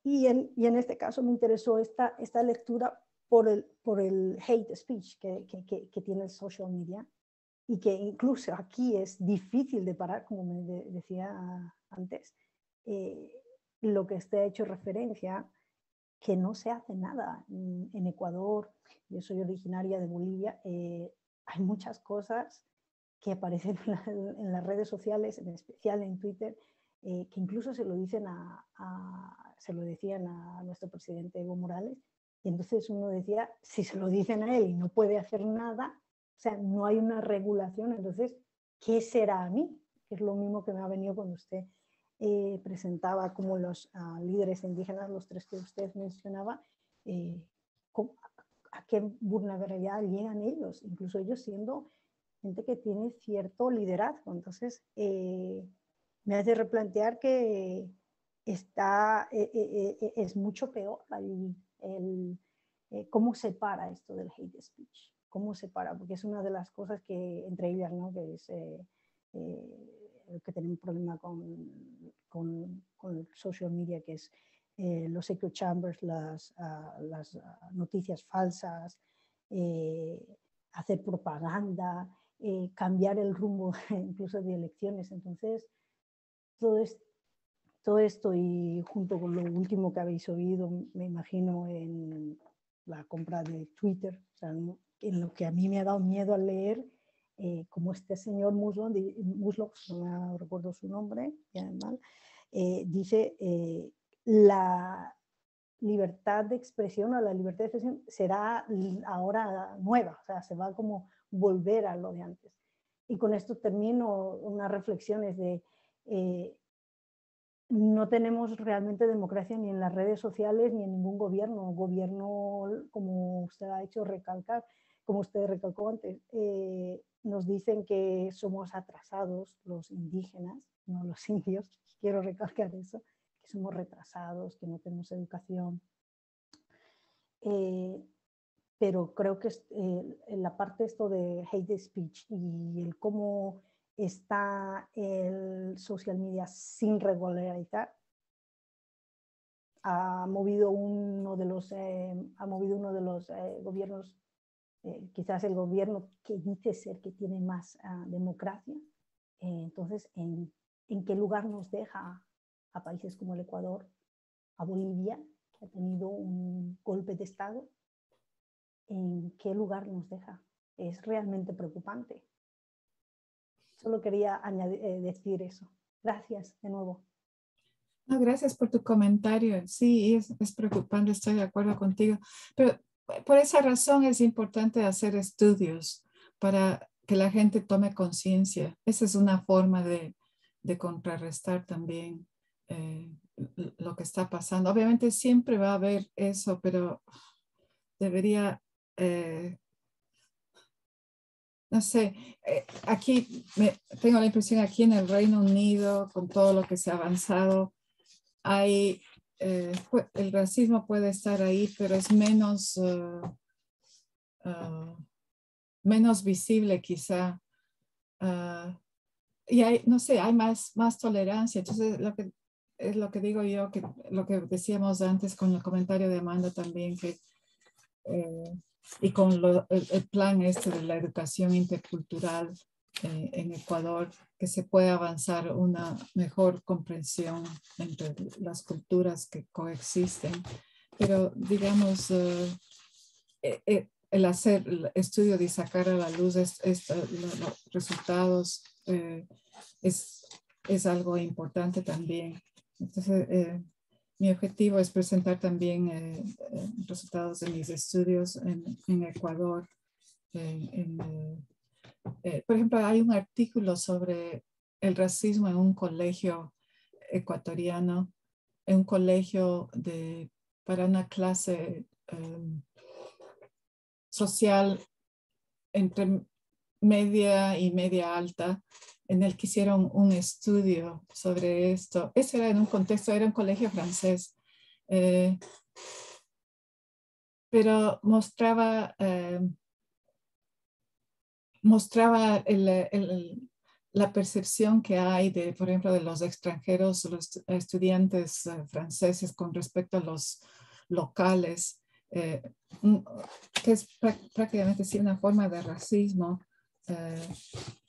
Y en este caso me interesó esta lectura por el hate speech que tiene el social media, y que incluso aquí es difícil de parar, como me decía antes, lo que está hecho referencia, que no se hace nada. En Ecuador, yo soy originaria de Bolivia, hay muchas cosas que aparecen en las redes sociales, en especial en Twitter, que incluso se lo decían a nuestro presidente Evo Morales, y entonces uno decía, si se lo dicen a él y no puede hacer nada, o sea, no hay una regulación, entonces, ¿qué será a mí? Que es lo mismo que me ha venido cuando usted presentaba como los líderes indígenas, los tres que usted mencionaba, a qué vulnerabilidad llegan ellos, incluso ellos siendo gente que tiene cierto liderazgo. Entonces, me hace replantear que es mucho peor cómo se para esto del hate speech, cómo se para, porque es una de las cosas que, entre ellas, ¿no?, que es que tenemos un problema con el social media, que es los echo chambers, las noticias falsas, hacer propaganda, cambiar el rumbo incluso de elecciones. Entonces, todo esto, y junto con lo último que habéis oído, me imagino, en la compra de Twitter, o sea, en lo que a mí me ha dado miedo al leer, como este señor Muslo, no me recuerdo su nombre, dice, la libertad de expresión o la libertad de expresión será ahora nueva, o sea, se va como volver a lo de antes. Y con esto termino unas reflexiones de no tenemos realmente democracia ni en las redes sociales ni en ningún gobierno. Gobierno, como usted ha hecho recalcar, como usted recalcó antes, nos dicen que somos atrasados los indígenas, no los indios, quiero recalcar eso, que somos retrasados, que no tenemos educación. Pero creo que en la parte esto de hate speech y el cómo está el social media sin regularizar, ha movido uno de los gobiernos, quizás el gobierno que dice ser que tiene más democracia. Entonces, ¿en qué lugar nos deja a países como el Ecuador, a Bolivia, que ha tenido un golpe de Estado? ¿En qué lugar nos deja? Es realmente preocupante. Solo quería decir eso. Gracias de nuevo. No, gracias por tu comentario. Sí, es preocupante, estoy de acuerdo contigo. Pero por esa razón es importante hacer estudios para que la gente tome conciencia. Esa es una forma de contrarrestar también lo que está pasando. Obviamente siempre va a haber eso, pero debería... no sé, aquí tengo la impresión, aquí en el Reino Unido, con todo lo que se ha avanzado, el racismo puede estar ahí, pero es menos visible quizá. Y no sé, hay más tolerancia. Entonces, es lo que digo yo, que lo que decíamos antes con el comentario de Amanda también, que y con el plan este de la educación intercultural en Ecuador, que se puede avanzar una mejor comprensión entre las culturas que coexisten. Pero digamos, el hacer el estudio de sacar a la luz los resultados es algo importante también. Entonces, mi objetivo es presentar también resultados de mis estudios en Ecuador. Por ejemplo, hay un artículo sobre el racismo en un colegio ecuatoriano, en un colegio para una clase social entre media y media alta, en el que hicieron un estudio sobre esto. Ese era en un contexto, era un colegio francés, pero mostraba la percepción que hay de, por ejemplo, de los extranjeros, los estudiantes franceses con respecto a los locales, que es prácticamente sí una forma de racismo,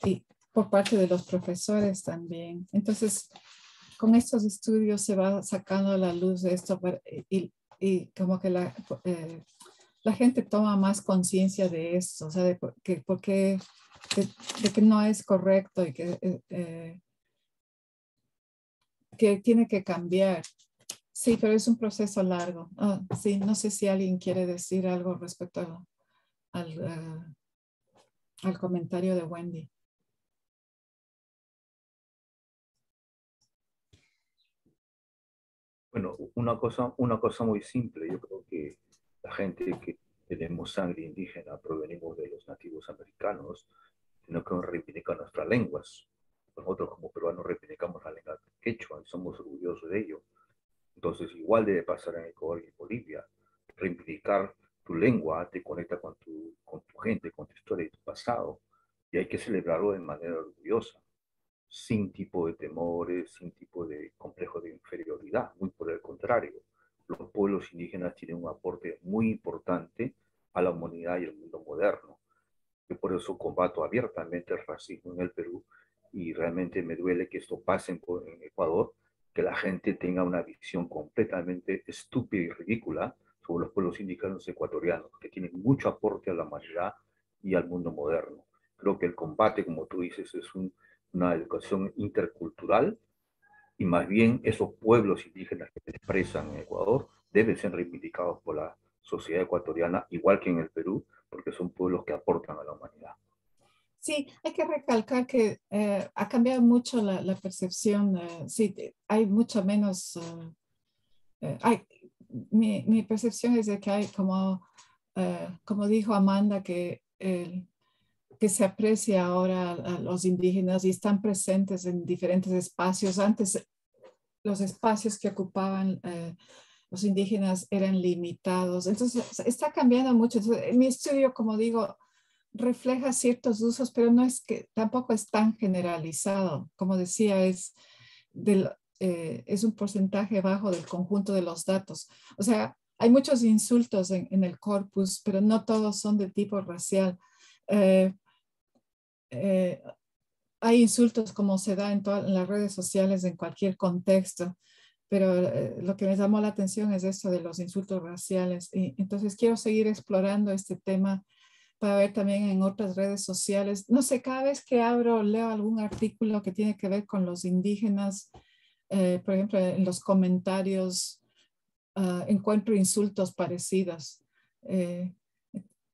y por parte de los profesores también. Entonces, con estos estudios se va sacando a la luz de esto y como que la gente toma más conciencia de esto, o sea, de que no es correcto y que tiene que cambiar. Sí, pero es un proceso largo. Sí, no sé si alguien quiere decir algo respecto al comentario de Wendy. Bueno, una cosa muy simple. Yo creo que la gente que tenemos sangre indígena, provenimos de los nativos americanos, tenemos que reivindicar nuestras lenguas. Nosotros como peruanos reivindicamos la lengua quechua y somos orgullosos de ello. Entonces, igual debe pasar en Ecuador y en Bolivia. Reivindicar tu lengua te conecta con tu gente, con tu historia y tu pasado. Y hay que celebrarlo de manera orgullosa, sin tipo de temores, sin tipo de complejo de inferioridad. Muy por el contrario, los pueblos indígenas tienen un aporte muy importante a la humanidad y al mundo moderno. Yo por eso combato abiertamente el racismo en el Perú y realmente me duele que esto pase en Ecuador, que la gente tenga una visión completamente estúpida y ridícula sobre los pueblos indígenas ecuatorianos, que tienen mucho aporte a la humanidad y al mundo moderno. Creo que el combate, como tú dices, es una educación intercultural y más bien esos pueblos indígenas que se expresan en Ecuador deben ser reivindicados por la sociedad ecuatoriana, igual que en el Perú, porque son pueblos que aportan a la humanidad. Sí, hay que recalcar que ha cambiado mucho la percepción. Sí, hay mucho menos. Mi percepción es de que hay como dijo Amanda, que se aprecia ahora a los indígenas y están presentes en diferentes espacios. Antes, los espacios que ocupaban los indígenas eran limitados. Entonces, está cambiando mucho. Entonces, mi estudio, como digo, refleja ciertos usos, pero no es que tampoco es tan generalizado. Como decía, es un porcentaje bajo del conjunto de los datos. O sea, hay muchos insultos en el corpus, pero no todos son de tipo racial. Hay insultos como se da en las redes sociales en cualquier contexto, pero lo que me llamó la atención es esto de los insultos raciales. Y entonces quiero seguir explorando este tema para ver también en otras redes sociales. No sé, cada vez que leo algún artículo que tiene que ver con los indígenas, por ejemplo, en los comentarios encuentro insultos parecidos.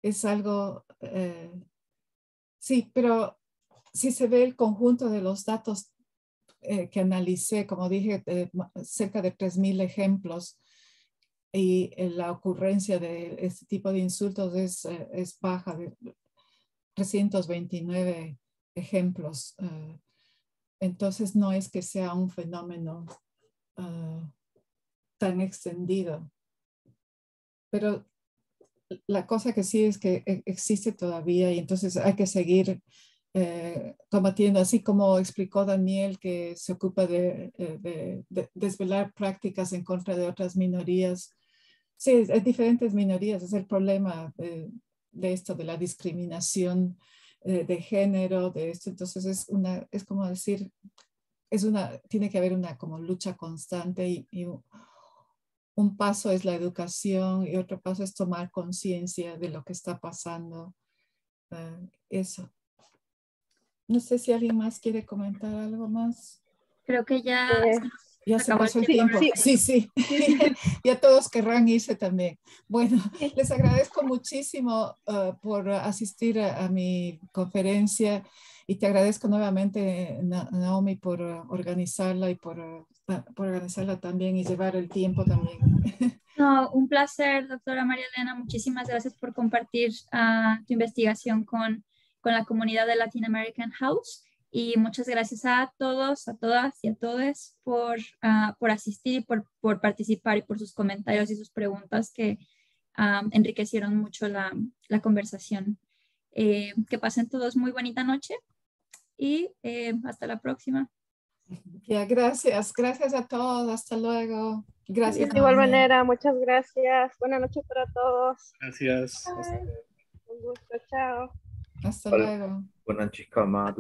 Es algo, sí, pero si se ve el conjunto de los datos que analicé, como dije, cerca de 3,000 ejemplos, y la ocurrencia de este tipo de insultos es baja, de 329 ejemplos. Entonces no es que sea un fenómeno tan extendido. Pero la cosa que sí es que existe todavía y entonces hay que seguir combatiendo, así como explicó Daniel, que se ocupa de desvelar prácticas en contra de otras minorías. Sí, hay diferentes minorías, es el problema de esto, de la discriminación de género, de esto. Entonces es como decir, tiene que haber una como lucha constante y un paso es la educación y otro paso es tomar conciencia de lo que está pasando. Eso. No sé si alguien más quiere comentar algo más. Creo que ya se pasó el tiempo. Sí. Ya todos querrán irse también. Bueno, les agradezco muchísimo por asistir a mi conferencia Y te agradezco nuevamente, Naomi, por organizarla y por organizarla también y llevar el tiempo también. No, un placer, doctora María Elena. Muchísimas gracias por compartir tu investigación con la comunidad de Latin American House. Y muchas gracias a todos, a todas y a todos por asistir y por participar y por sus comentarios y sus preguntas que enriquecieron mucho la conversación. Que pasen todos muy bonita noche y hasta la próxima. Ya, gracias. Gracias a todos. Hasta luego. Gracias. De igual manera, muchas gracias. Buenas noches para todos. Gracias. Bye. Un gusto, chao. Hasta luego. Buenas chicama,